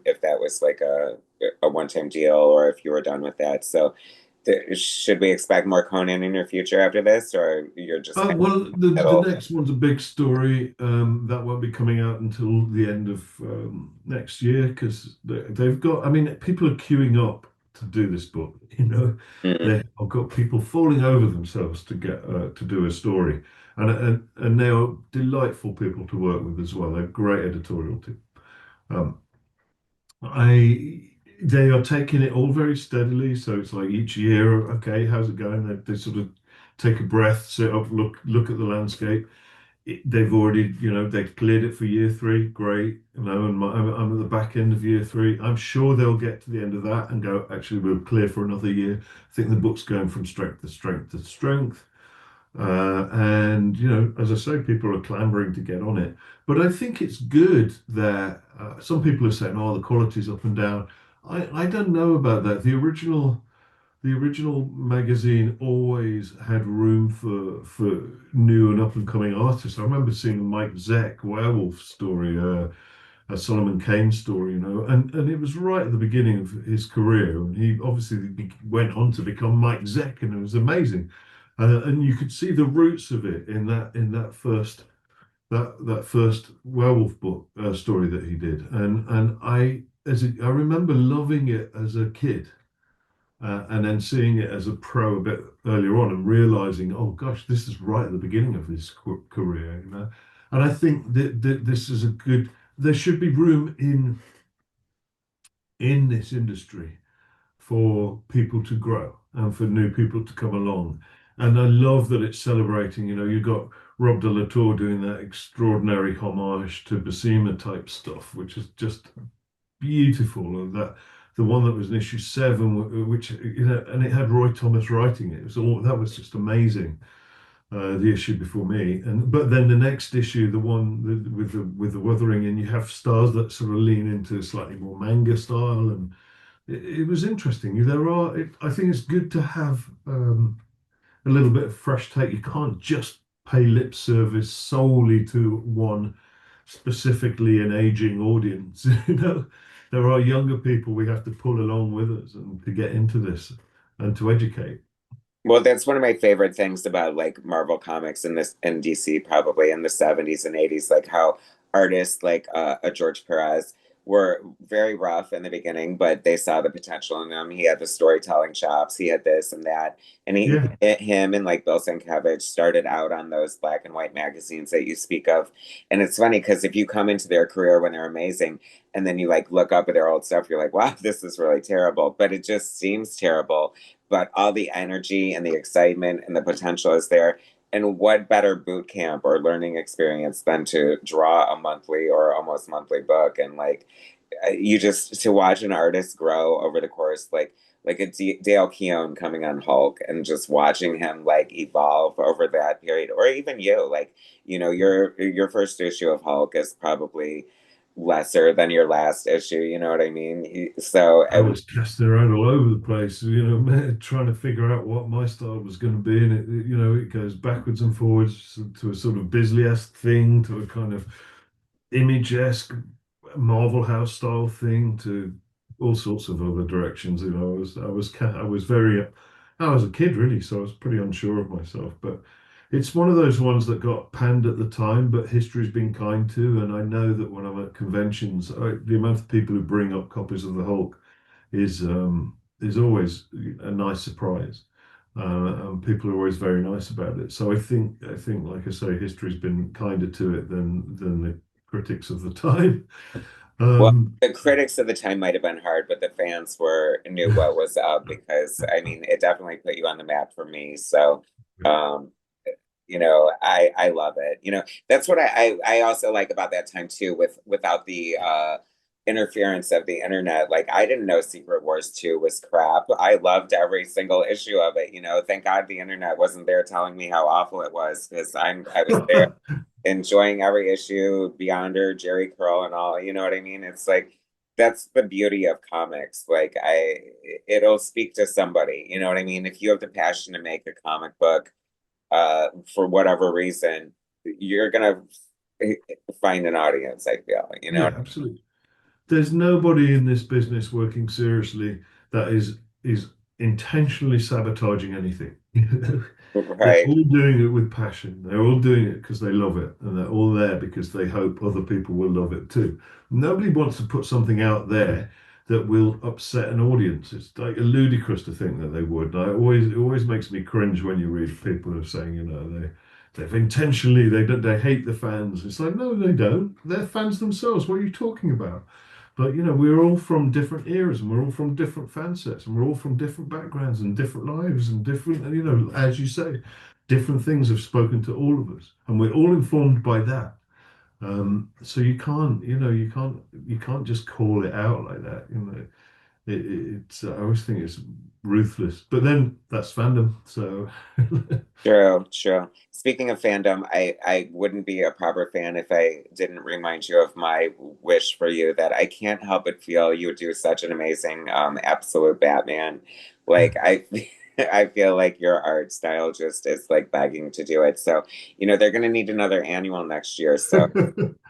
if that was like a one-time deal or if you were done with that. So should we expect more Conan in your future after this, or you're just kind Well, of the next one's a big story that won't be coming out until the end of next year, because they've got. I mean, people are queuing up to do this book. Mm. I've got people falling over themselves to get to do a story, and they are delightful people to work with as well. They're great editorial team. Um, I They are taking it all very steadily. So it's like each year, okay, how's it going? They sort of take a breath, sit up, look at the landscape. They've already, they've cleared it for year three. Great, and I'm at the back end of year three. I'm sure they'll get to the end of that and go, actually, we're clear for another year. I think the book's going from strength to strength to strength. And as I say, people are clamoring to get on it. But I think it's good that some people are saying, "Oh, the quality's up and down." I don't know about that. The original magazine always had room for new and up and coming artists. I remember seeing a Mike Zeck werewolf story, a Solomon Kane story, and it was right at the beginning of his career. And he obviously went on to become Mike Zeck, and it was amazing. and you could see the roots of it in that first werewolf book story that he did, and I remember loving it as a kid, and then seeing it as a pro a bit earlier on, and realizing, oh gosh, this is right at the beginning of his career, you know. And I think that this is a good. There should be room in this industry for people to grow and for new people to come along. And I love that it's celebrating. You know, you got Rob de la Tour doing that extraordinary homage to Basima type stuff, which is just beautiful. And that the one that was in issue 7, which you know, and it had Roy Thomas writing it. It was all that was just amazing. The issue before me, and but then the next issue, the one with the Wuthering, and you have stars that sort of lean into slightly more manga style, and it was interesting. I think it's good to have a little bit of fresh take. You can't just pay lip service solely to one specifically an aging audience. You know, there are younger people we have to pull along with us and to get into this and to educate. Well, that's one of my favorite things about like Marvel Comics in this in DC probably in the 70s and 80s, like how artists like a George Perez were very rough in the beginning, but they saw the potential in him. He had the storytelling chops, he had this and that. And Yeah. him and like Bill Sienkiewicz started out on those black and white magazines that you speak of. And it's funny because if you come into their career when they're amazing and then you like look up at their old stuff, you're like, wow, this is really terrible. But it just seems terrible, but all the energy and the excitement and the potential is there. And what better boot camp or learning experience than to draw a monthly or almost monthly book and like you just to watch an artist grow over the course like a Dale Keown coming on Hulk and just watching him like evolve over that period or even you like you know your first issue of Hulk is probably lesser than your last issue, you know what I mean? So I was casting around all over the place, you know, man, trying to figure out what my style was going to be. And you know, it goes backwards and forwards to a sort of Bisley-esque thing, to a kind of image-esque Marvel House style thing, to all sorts of other directions. You know, I was very, I was a kid really, so I was pretty unsure of myself. But it's one of those ones that got panned at the time, but history's been kind to. And I know that when I'm at conventions, the amount of people who bring up copies of the Hulk is always a nice surprise. And people are always very nice about it. So I think, like I say, history's been kinder to it than the critics of the time. well, Um, the critics of the time might have been hard, but the fans were knew what was up because I mean it definitely put you on the map for me. So um you know, I love it. You know, that's what I also like about that time too, without the interference of the internet. Like I didn't know Secret Wars 2 was crap. I loved every single issue of it, you know. Thank God the internet wasn't there telling me how awful it was because I was there enjoying every issue, Beyonder, Jerry Curl and all, you know what I mean? It's like that's the beauty of comics. Like it'll speak to somebody, you know what I mean? If you have the passion to make a comic book for whatever reason, you're gonna find an audience, I feel, you know? yeah, absolutely. There's nobody in this business working seriously that is intentionally sabotaging anything. They're Right. all doing it with passion. They're all doing it because they love it, and they're all there because they hope other people will love it too. Nobody wants to put something out there that will upset an audience. It's like ludicrous to think that they would. It always makes me cringe when you read people who are saying, you know, they've intentionally they hate the fans. It's like, no, they don't. They're fans themselves. What are you talking about? But you know, we're all from different eras, and we're all from different fan sets, and we're all from different backgrounds and different lives and different, and you know, as you say, different things have spoken to all of us, and we're all informed by that. So you can't, you know, you can't just call it out like that. You know, it's I always think it's ruthless, but then that's fandom. So True, true. Speaking of fandom, I wouldn't be a proper fan if I didn't remind you of my wish for you that I can't help but feel you would do such an amazing absolute Batman. Like I I feel like your art style just is like begging to do it. So, you know, they're gonna need another annual next year. So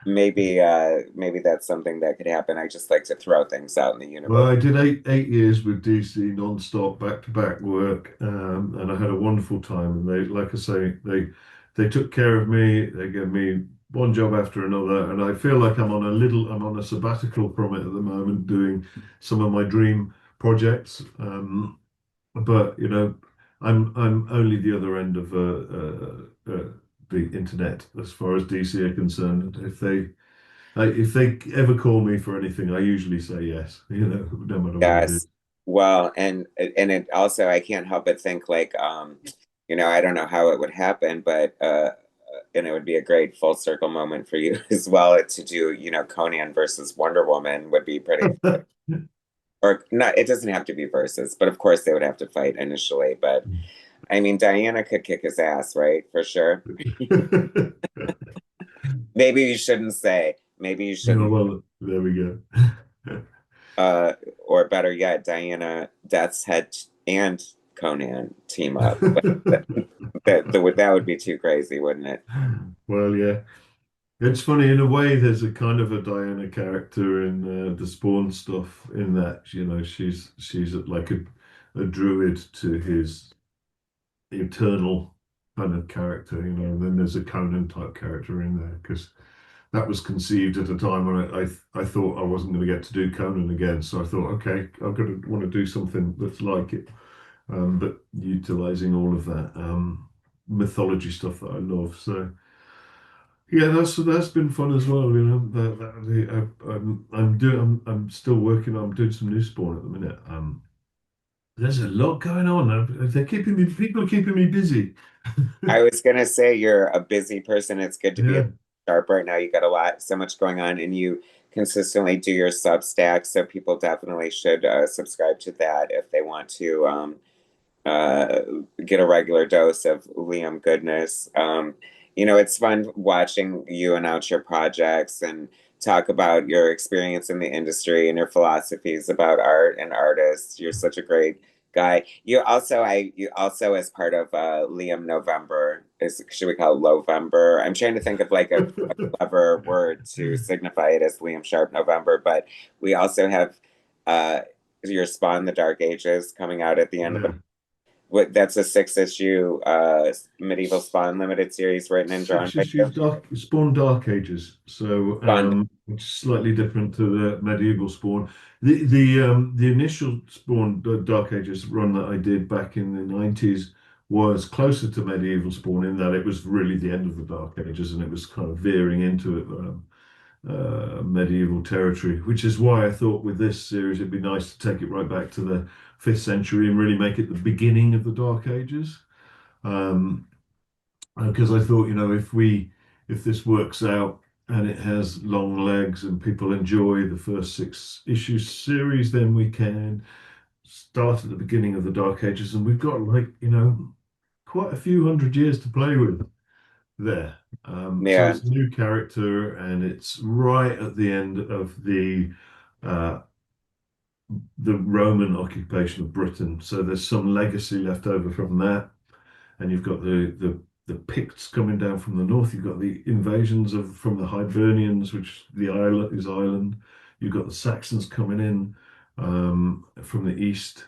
maybe that's something that could happen. I just like to throw things out in the Well, universe. I did eight years with DC non-stop, back-to-back work, and I had a wonderful time. And they, like I say, they took care of me. They gave me one job after another, and I feel like I'm on a sabbatical from it at the moment, doing some of my dream projects. But I'm only the other end of the internet as far as DC are concerned. If they ever call me for anything, I usually say yes, no matter what it is. Yes. Well, and it also I can't help but think like I don't know how it would happen, but and it would be a great full circle moment for you as well to do, Conan versus Wonder Woman would be pretty, or not, it doesn't have to be versus, but of course they would have to fight initially. But I mean, Diana could kick his ass, right? For sure. Maybe you shouldn't say. Maybe you Yeah, shouldn't. well, there we go. Uh, or better yet, Diana, Death's Head, and Conan team up. Like that would be too crazy, wouldn't it? Well, yeah. It's funny in a way. There's a kind of a Diana character in the Spawn stuff. In that, she's like a druid to his eternal kind of character. And then there's a Conan type character in there because that was conceived at a time when I thought I wasn't going to get to do Conan again. So I thought, okay, I've got to want to do something that's like it, but utilizing all of that mythology stuff that I love. So yeah, that's been fun as well. I'm still working. I'm doing some new Spawn at the minute. There's a lot going on. People are keeping me busy. I was gonna say you're a busy person. It's good to be Yeah, sharp right now. You got so much going on, and you consistently do your Substack. So people definitely should subscribe to that if they want to uh, get a regular dose of Liam goodness. It's fun watching you announce your projects and talk about your experience in the industry and your philosophies about art and artists. You're such a great guy. You also as part of Liam November is should we call it Lovember? I'm trying to think of like a clever word to signify it as Liam Sharp November, but we also have uh your Spawn the Dark Ages coming out at the end of the yeah. that's a 6 issue medieval Spawn limited series written and drawn Six by you. issues Spawn Dark Ages, so Spawn. which is slightly different to the medieval Spawn. The initial Spawn Dark Ages run that I did back in the 90s was closer to medieval Spawn in that it was really the end of the Dark Ages and it was kind of veering into it. Medieval territory, which is why I thought with this series it'd be nice to take it right back to the 5th century and really make it the beginning of the Dark Ages. Um, because I thought, if this works out and it has long legs and people enjoy the first 6 issue series, then we can start at the beginning of the Dark Ages, and we've got quite a few hundred years to play with there. So Yeah. it's a new character, and it's right at the end of uh, the Roman occupation of Britain. So there's some legacy left over from that, and you've got the Picts coming down from the north. You've got the invasions from the Hibernians, which the island is Ireland. You've got the Saxons coming in from the east.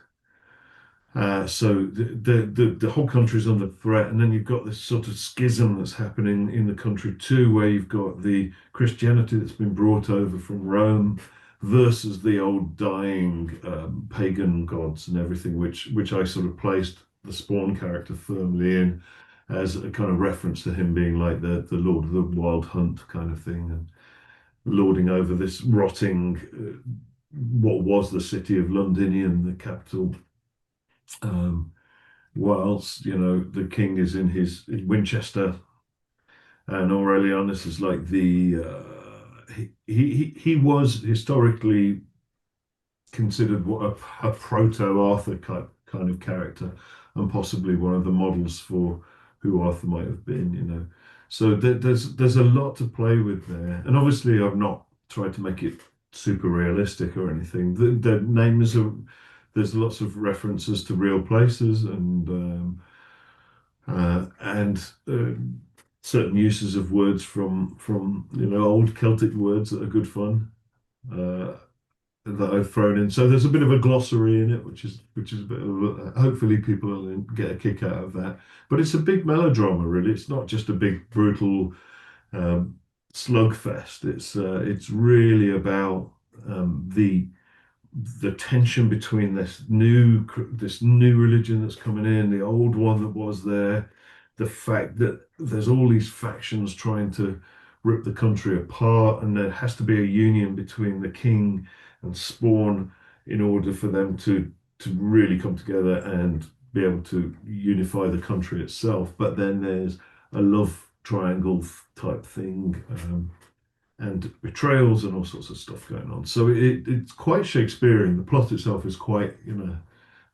So the whole country is under threat, and then you've got this sort of schism that's happening in the country too, where you've got the Christianity that's been brought over from Rome versus the old dying pagan gods and everything, which I sort of placed the Spawn character firmly in as a kind of reference to him being like the Lord of the Wild Hunt kind of thing, and lording over this rotting what was the city of Londinium, the capital. Um, whilst the king is in Winchester, and Aurelianus is like he was historically considered what a proto-Arthur kind of character, and possibly one of the models for who Arthur might have been. So there's a lot to play with there, and obviously I've not tried to make it super realistic or anything. The names are there's lots of references to real places and certain uses of words from old Celtic words that are good fun. Uh, that I've thrown in. So there's a bit of a glossary in it, which is a bit of hopefully people will get a kick out of that. But it's a big melodrama, really. It's not just a big brutal um, slugfest. It's really about the tension between this new religion that's coming in, the old one that was there, the fact that there's all these factions trying to rip the country apart, and there has to be a union between the king and Spawn in order for them to really come together and be able to unify the country itself. But then there's a love triangle type thing. And betrayals and all sorts of stuff going on. So it's quite Shakespearean. The plot itself is quite,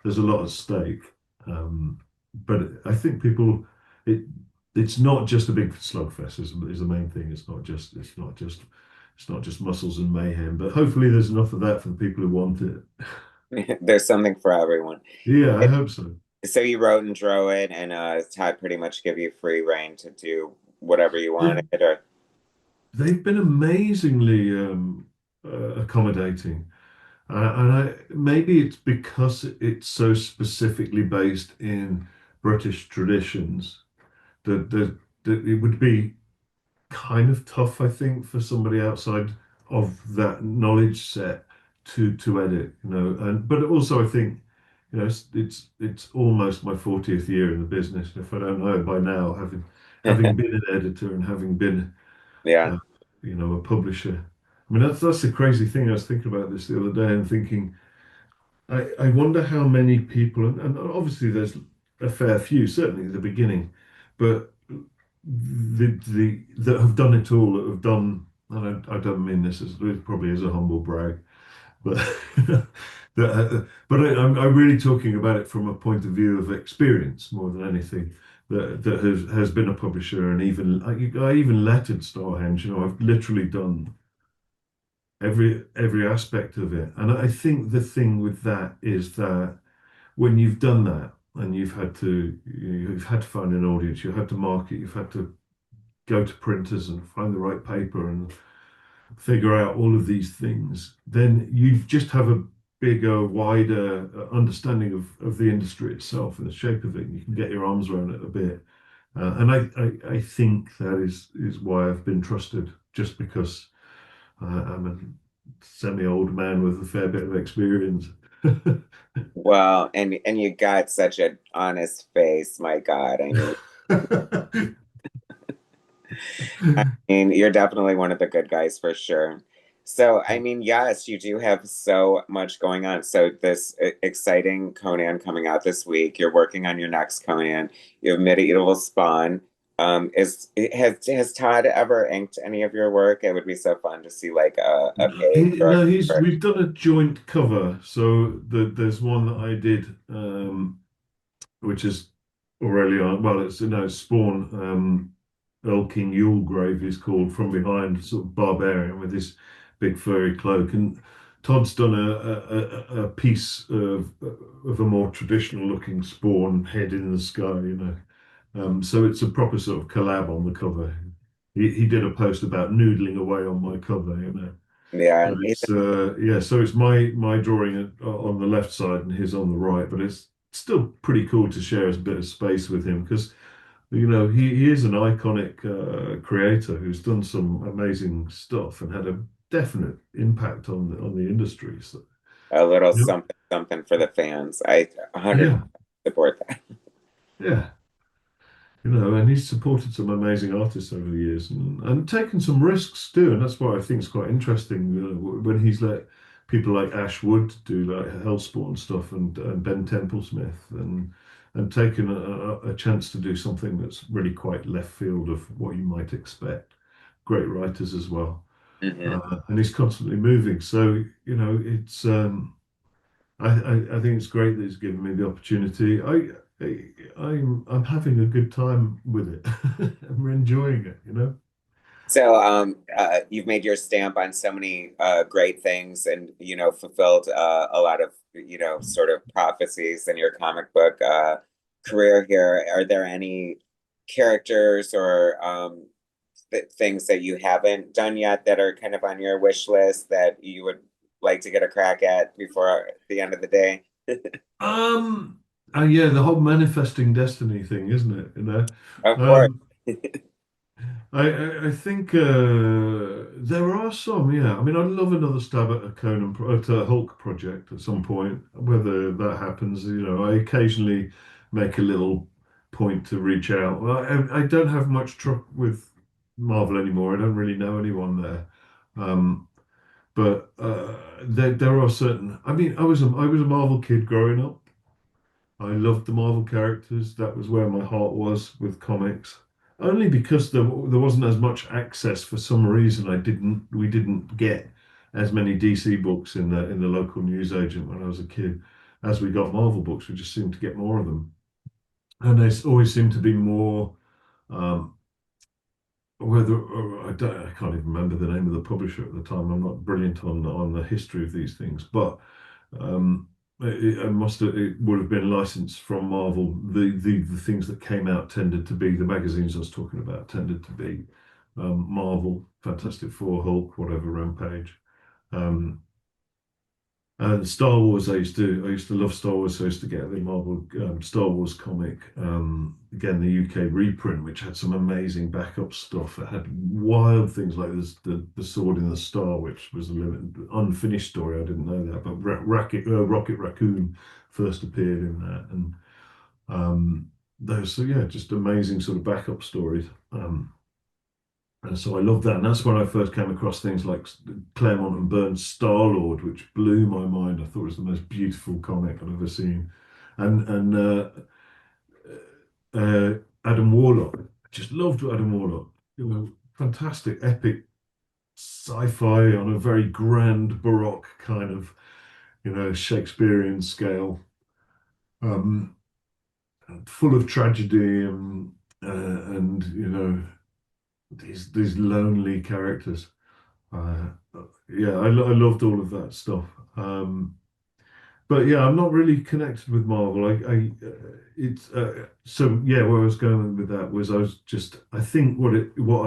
there's a lot at stake. But I think it it's not just a big slugfest is the main thing. It's not just muscles and mayhem. But hopefully there's enough of that for the people who want it. There's something for everyone. Yeah, I hope so. So you wrote and drew it, and Todd pretty much give you free reign to do whatever you wanted, They've, or they've been amazingly accommodating. Maybe it's because it's so specifically based in British traditions that it would be kind of tough, I think, for somebody outside of that knowledge set to edit, And but also I think, it's almost my 40th year in the business. If I don't know it by now, having been an editor and having been yeah. uh, a publisher. I mean, that's the crazy thing. I was thinking about this the other day and thinking, I wonder how many people, and obviously there's a fair few, certainly at the beginning, but that have done it all, that have done, and I don't mean this as it probably is a humble brag, but I'm really talking about it from a point of view of experience more than anything. That has been a publisher, and even I even lettered Starhenge. I've literally done every aspect of it. And I think the thing with that is that when you've done that and you've had to find an audience, you've had to market, you've had to go to printers and find the right paper and figure out all of these things, then you just have a bigger, wider understanding of the industry itself and the shape of it. And you can get your arms around it a bit. And I think that is why I've been trusted, just because I'm a semi-old man with a fair bit of experience. Well, and you got such an honest face, my God. I mean, you're definitely one of the good guys for sure. So, I mean, yes, you do have so much going on. So, this exciting Conan coming out this week. You're working on your next Conan. You have Medieval Spawn. Has Todd ever inked any of your work? It would be so fun to see like a page or No, we've done a joint cover. So there's one that I did, which is Aurelian. Well, it's Spawn. Earl King Yulegrave is called, from behind, sort of barbarian with his big furry cloak. And Todd's done a piece of a more traditional looking Spawn head in the sky. So it's a proper sort of collab on the cover. He did a post about noodling away on my cover. yeah. But yeah, so it's my drawing on the left side and his on the right, but it's still pretty cool to share a bit of space with him because he is an iconic creator who's done some amazing stuff and had a definite impact on the industry. So, A little yep. something something for the fans. I 100% Yeah, support that. yeah. And he's supported some amazing artists over the years and taken some risks too. And that's what I think is quite interesting, when he's let people like Ash Wood do like Hellspawn stuff and Ben Templesmith and taken a chance to do something that's really quite left field of what you might expect. Great writers as well. Hmm. And he's constantly moving. So, it's I think it's great that he's given me the opportunity. I'm having a good time with it. I'm enjoying it. So, you've made your stamp on so many great things, and fulfilled a lot of sort of prophecies in your comic book career here. Are there any characters or things that you haven't done yet that are kind of on your wish list that you would like to get a crack at before the end of the day? Um, yeah, the whole manifesting destiny thing, isn't it? Of course. Um, I think there are some, yeah. I mean, I'd love another stab at a at a Hulk project at some point. Whether that happens, I occasionally make a little point to reach out. Well, I don't have much truck with Marvel anymore. I don't really know anyone there. Um, but there are certain. I mean, I was a Marvel kid growing up. I loved the Marvel characters. That was where my heart was with comics. Only because there wasn't as much access for some reason. We didn't get as many DC books in the local newsagent when I was a kid as we got Marvel books. We just seemed to get more of them, and they always seemed to be more. Um, whether I can't even remember the name of the publisher at the time. I'm not brilliant on the history of these things, but um, it would have been licensed from Marvel. The things that came out tended to be the magazines I was talking about tended to be Marvel, Fantastic Four, Hulk, whatever, Rampage. Um, and Star Wars, I used to love Star Wars, so I used to get the Marvel Star Wars comic. Again, the UK reprint, which had some amazing backup stuff. It had wild things like this, the Sword in the Star, which was a limited, unfinished story. I didn't know that, but Rocket Raccoon first appeared in that, and those, so yeah, just amazing sort of backup stories. And so I loved that. And that's when I first came across things like Claremont and Burns' Star-Lord, which blew my mind. I thought it was the most beautiful comic I'd ever seen. And uh, Adam Warlock. I just loved Adam Warlock. Fantastic, epic sci-fi on a very grand Baroque kind of, Shakespearean scale. Um, Full of tragedy and these lonely characters. Uh, yeah, I loved all of that stuff. But yeah, I'm not really connected with Marvel. It's so yeah. Where I was going with that was I think what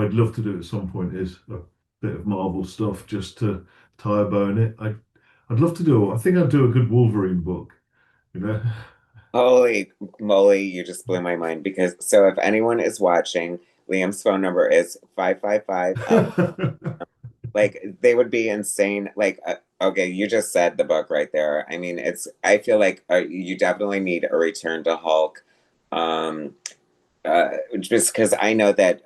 I'd love to do at some point is a bit of Marvel stuff just to tie a bow in it. I'd love to do. I think I'd do a good Wolverine book. You know. Holy moly, you just blew my mind because so if anyone is watching, Liam's phone number is 555. Like they would be insane. Like, okay, you just said the book right there. I mean, I feel like you definitely need a return to Hulk. Um, just because I know that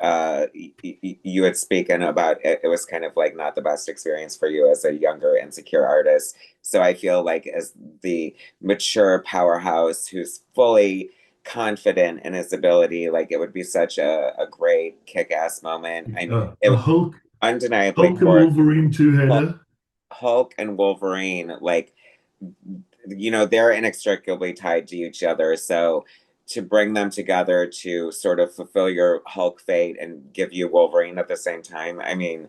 you had spoken about it, it was kind of like not the best experience for you as a younger, insecure artist. So I feel like as the mature powerhouse who's fully confident in his ability, like it would be such a great kick-ass moment. I mean, it A would Hulk, undeniably Hulk and for Wolverine Hulk, two-header. Hulk and Wolverine, like they're inextricably tied to each other. So to bring them together to sort of fulfill your Hulk fate and give you Wolverine at the same time, I mean,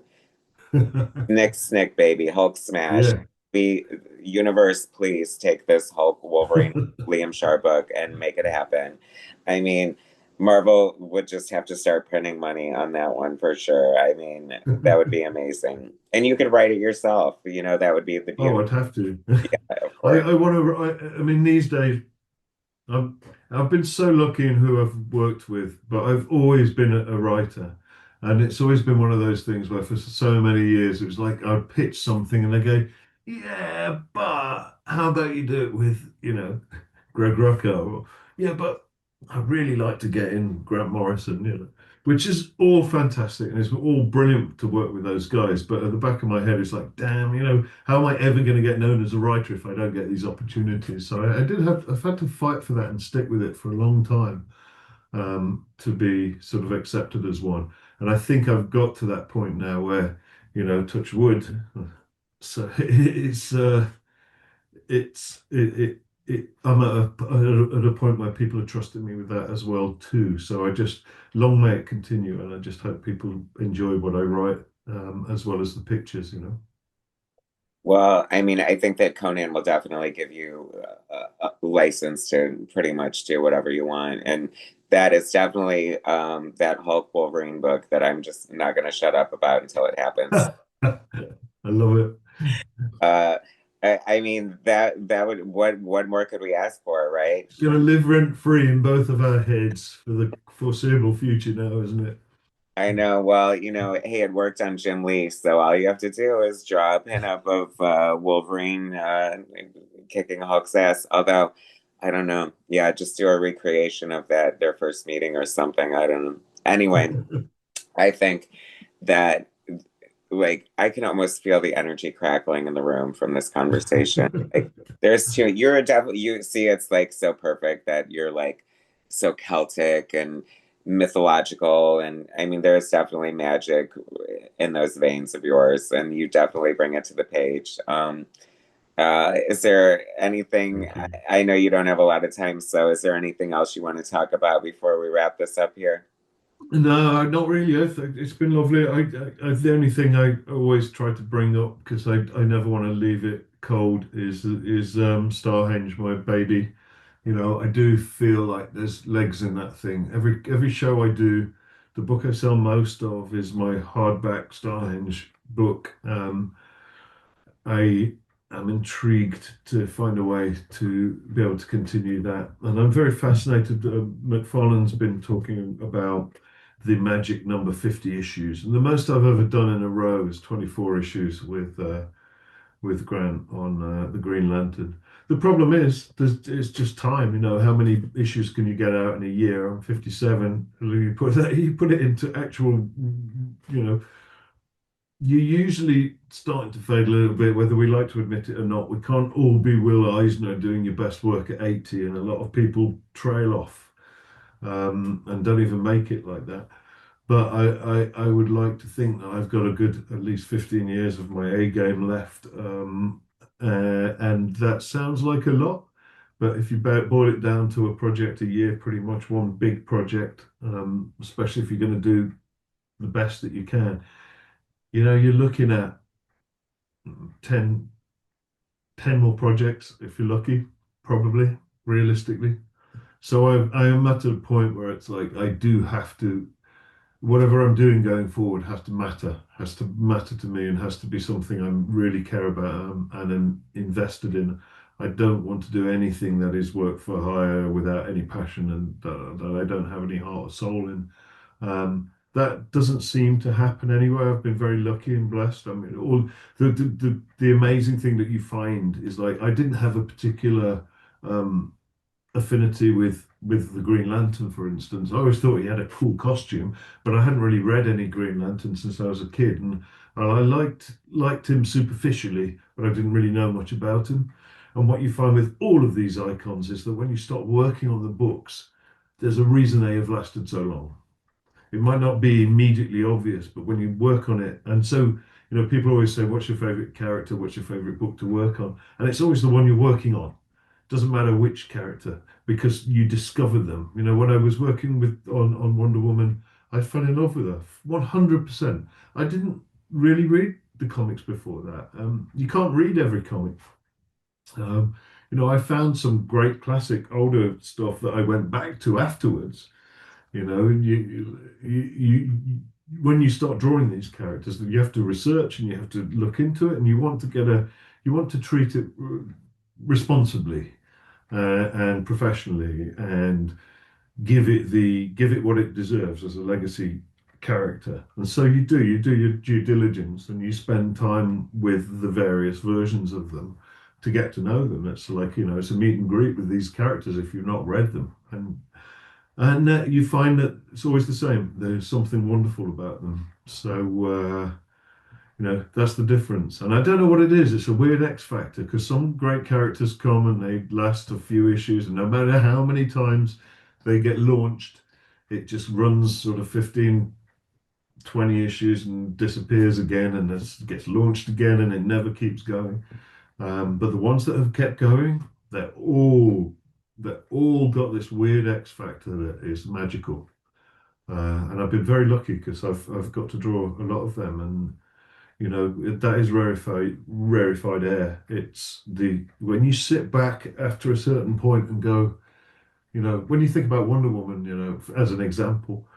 Nick Snick baby, Hulk smash. Yeah. We universe, please take this Hulk Wolverine Liam Sharp book and make it happen. I mean, Marvel would just have to start printing money on that one for sure. I mean, that would be amazing. And you could write it yourself. That would be the Oh, beauty. I'd have to. Yeah, of I, course. I want to. I mean, these days, I've, I've been so lucky in who I've worked with, but I've always been a writer. And it's always been one of those things where for so many years, it was like I'd pitch something and they go, yeah, but how about you do it with, Greg Rucka? Or, yeah, but I'd really like to get in Grant Morrison, which is all fantastic and it's all brilliant to work with those guys. But at the back of my head, it's like, damn, how am I ever going to get known as a writer if I don't get these opportunities? So I've had to fight for that and stick with it for a long time to be sort of accepted as one. And I think I've got to that point now where, touch wood. So I'm at a point where people are trusting me with that as well too. So long may it continue, and I just hope people enjoy what I write as well as the pictures. Well, I mean, I think that Conan will definitely give you a license to pretty much do whatever you want. And that is definitely that Hulk Wolverine book that I'm just not going to shut up about until it happens. I love it. Uh, I mean that would what more could we ask for, right? It's going to live rent free in both of our heads for the foreseeable future now, isn't it? I know. Well, hey, it worked on Jim Lee, so all you have to do is draw a pinup of Wolverine kicking Hulk's ass. Although, I don't know. Yeah, just do a recreation of their first meeting or something. I don't know. Anyway, I think that like I can almost feel the energy crackling in the room from this conversation. Like there's two, you're a devil. You see, it's like so perfect that you're like so Celtic and mythological, and I mean there's definitely magic in those veins of yours, and you definitely bring it to the page. Is there anything? Thank you. I know you don't have a lot of time, so is there anything else you want to talk about before we wrap this up here? No, not really. It's been lovely. The only thing I always try to bring up because I never want to leave it cold is Starhenge, my baby. You know, I do feel like there's legs in that thing. Every show I do, the book I sell most of is my hardback Starhenge book. I am intrigued to find a way to be able to continue that. And I'm very fascinated. McFarlane's been talking about the magic number 50 issues. And the most I've ever done in a row is 24 issues with Grant on the Green Lantern. The problem is, it's just time. You know, how many issues can you get out in a year? I'm 57. You put it into actual, you know, you're usually starting to fade a little bit, whether we like to admit it or not. We can't all be Will Eisner doing your best work at 80, and a lot of people trail off and don't even make it like that. But I would like to think that I've got a good at least 15 years of my A game left. And that sounds like a lot, but if you boil it down to a project a year, pretty much one big project, especially if you're going to do the best that you can, you know, you're looking at 10, 10 more projects if you're lucky, probably, realistically. So I am at a point where it's like I do have to, whatever I'm doing going forward has to matter to me and has to be something I really care about and am invested in. I don't want to do anything that is work for hire without any passion and that I don't have any heart or soul in. That doesn't seem to happen anywhere. I've been very lucky and blessed. I mean, all the amazing thing that you find is like I didn't have a particular um, affinity with the Green Lantern, for instance. I always thought he had a cool costume, but I hadn't really read any Green Lantern since I was a kid, and I liked him superficially, but I didn't really know much about him. And what you find with all of these icons is that when you start working on the books, there's a reason they have lasted so long. It might not be immediately obvious, but when you work on it, and so, you know, people always say, "What's your favorite character? What's your favorite book to work on?" And it's always the one you're working on. Doesn't matter which character because you discover them. You know, when I was working on Wonder Woman, I fell in love with her 100%. I didn't really read the comics before that. You can't read every comic. Um, you know, I found some great classic older stuff that I went back to afterwards. You know, when you start drawing these characters, you have to research and you have to look into it, and you want to treat it responsibly and professionally and give it what it deserves as a legacy character. And so you do your due diligence and you spend time with the various versions of them to get to know them. It's like, you know, it's a meet and greet with these characters if you've not read them. And you find that it's always the same. There's something wonderful about them. So you know, that's the difference. And I don't know what it is. It's a weird X factor because some great characters come and they last a few issues, and no matter how many times they get launched, it just runs sort of 15, 20 issues and disappears again, and it gets launched again, and it never keeps going. But the ones that have kept going, they're all got this weird X factor that is magical. And I've been very lucky because I've got to draw a lot of them, and you know, that is rarefied air. It's the when you sit back after a certain point and go, You know, when you think about Wonder Woman, you know, as an example,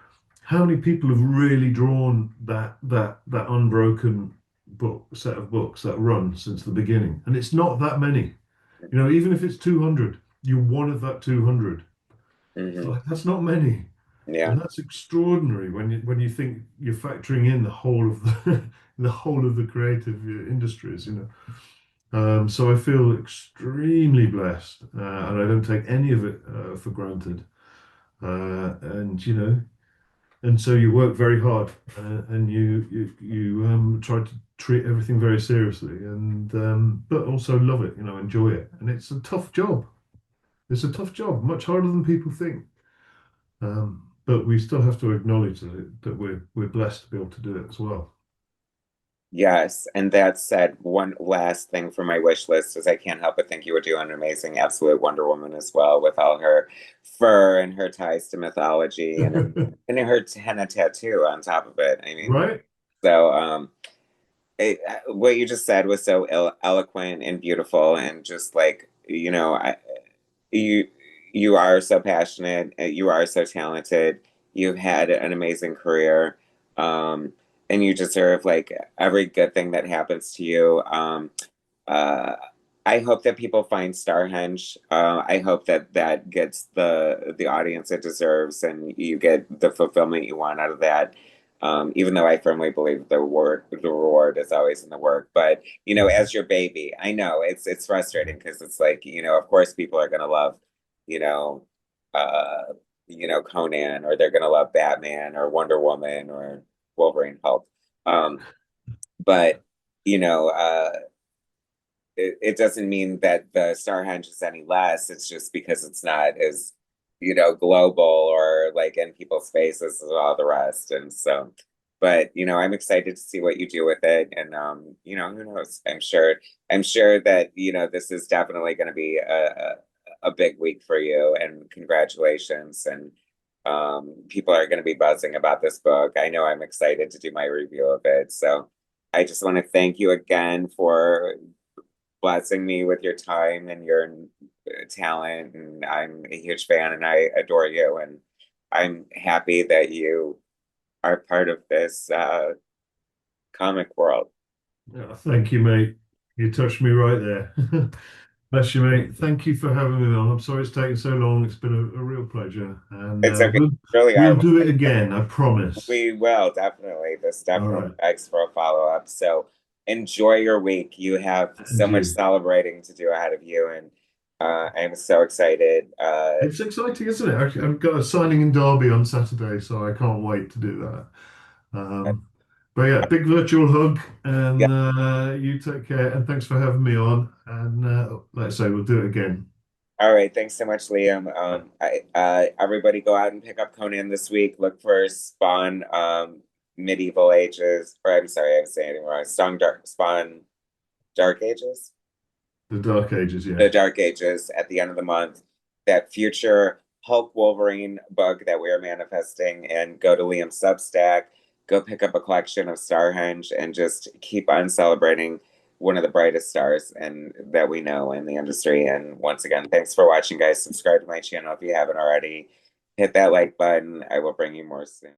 how many people have really drawn that unbroken book set of books that run since the beginning? And it's not that many. You know, even if it's 200, you're one of that 200. It's Hmm. like that's not many. Yeah. And that's extraordinary when you think you're factoring in the whole of the the whole of the creative industries, you know. So I feel extremely blessed, and I don't take any of it for granted. And you know, and so you work very hard, and you try to treat everything very seriously, and but also love it, you know, enjoy it. And it's a tough job. It's a tough job, much harder than people think. But we still have to acknowledge that we're blessed to be able to do it as well. Yes, and that said, one last thing for my wish list is I can't help but think you would do an amazing absolute Wonder Woman as well with all her fur and her ties to mythology and her henna tattoo on top of it. I mean, Right? so what you just said was so eloquent and beautiful, and just like you you are so passionate, you are so talented, you've had an amazing career, and you deserve like every good thing that happens to you. Uh, I hope that people find Starhenge. I hope that that gets the audience it deserves, and you get the fulfillment you want out of that. Even though I firmly believe the reward is always in the work. But as your baby, I know it's frustrating because it's like of course, people are gonna love, you know, uh, Conan, or they're gonna love Batman or Wonder Woman or Wolverine, Hulk. Um, but you know, it doesn't mean that the Stonehenge is any less. It's just because it's not as, global or like in people's faces as all the rest. And so, but I'm excited to see what you do with it. And who knows? I'm sure that, this is definitely going to be a big week for you, and congratulations. And people are going to be buzzing about this book. I know I'm excited to do my review of it. So I just want to thank you again for blessing me with your time and your talent. And I'm a huge fan, and I adore you. And I'm happy that you are part of this comic world. Yeah, thank you, mate. You touched me right there. Bless you, mate. Thank you for having me on. I'm sorry it's taken so long. It's been a real pleasure, and It's okay. Really we'll are. do it again. I promise. We will definitely. This All definitely right, begs for a follow-up. So enjoy your week. You have and so much you. celebrating to do ahead of you, and I'm so excited. It's exciting, isn't it? I've got a signing in Derby on Saturday, so I can't wait to do that. Um, but yeah, big virtual hug, Yeah. and you take care. And thanks for having me on. And like I say, we'll do it again. All right, thanks so much, Liam. Everybody go out and pick up Conan this week. Look for Spawn, Medieval Ages, or I'm sorry, I'm saying it wrong. Spawn, Dark Ages, The Dark Ages, yeah. the Dark Ages at the end of the month. That future Hulk Wolverine book that we are manifesting, and go to Liam's Substack. Go pick up a collection of Starhenge, and just keep on celebrating one of the brightest stars and that we know in the industry. And once again, thanks for watching, guys. Subscribe to my channel if you haven't already. Hit that like button. I will bring you more soon.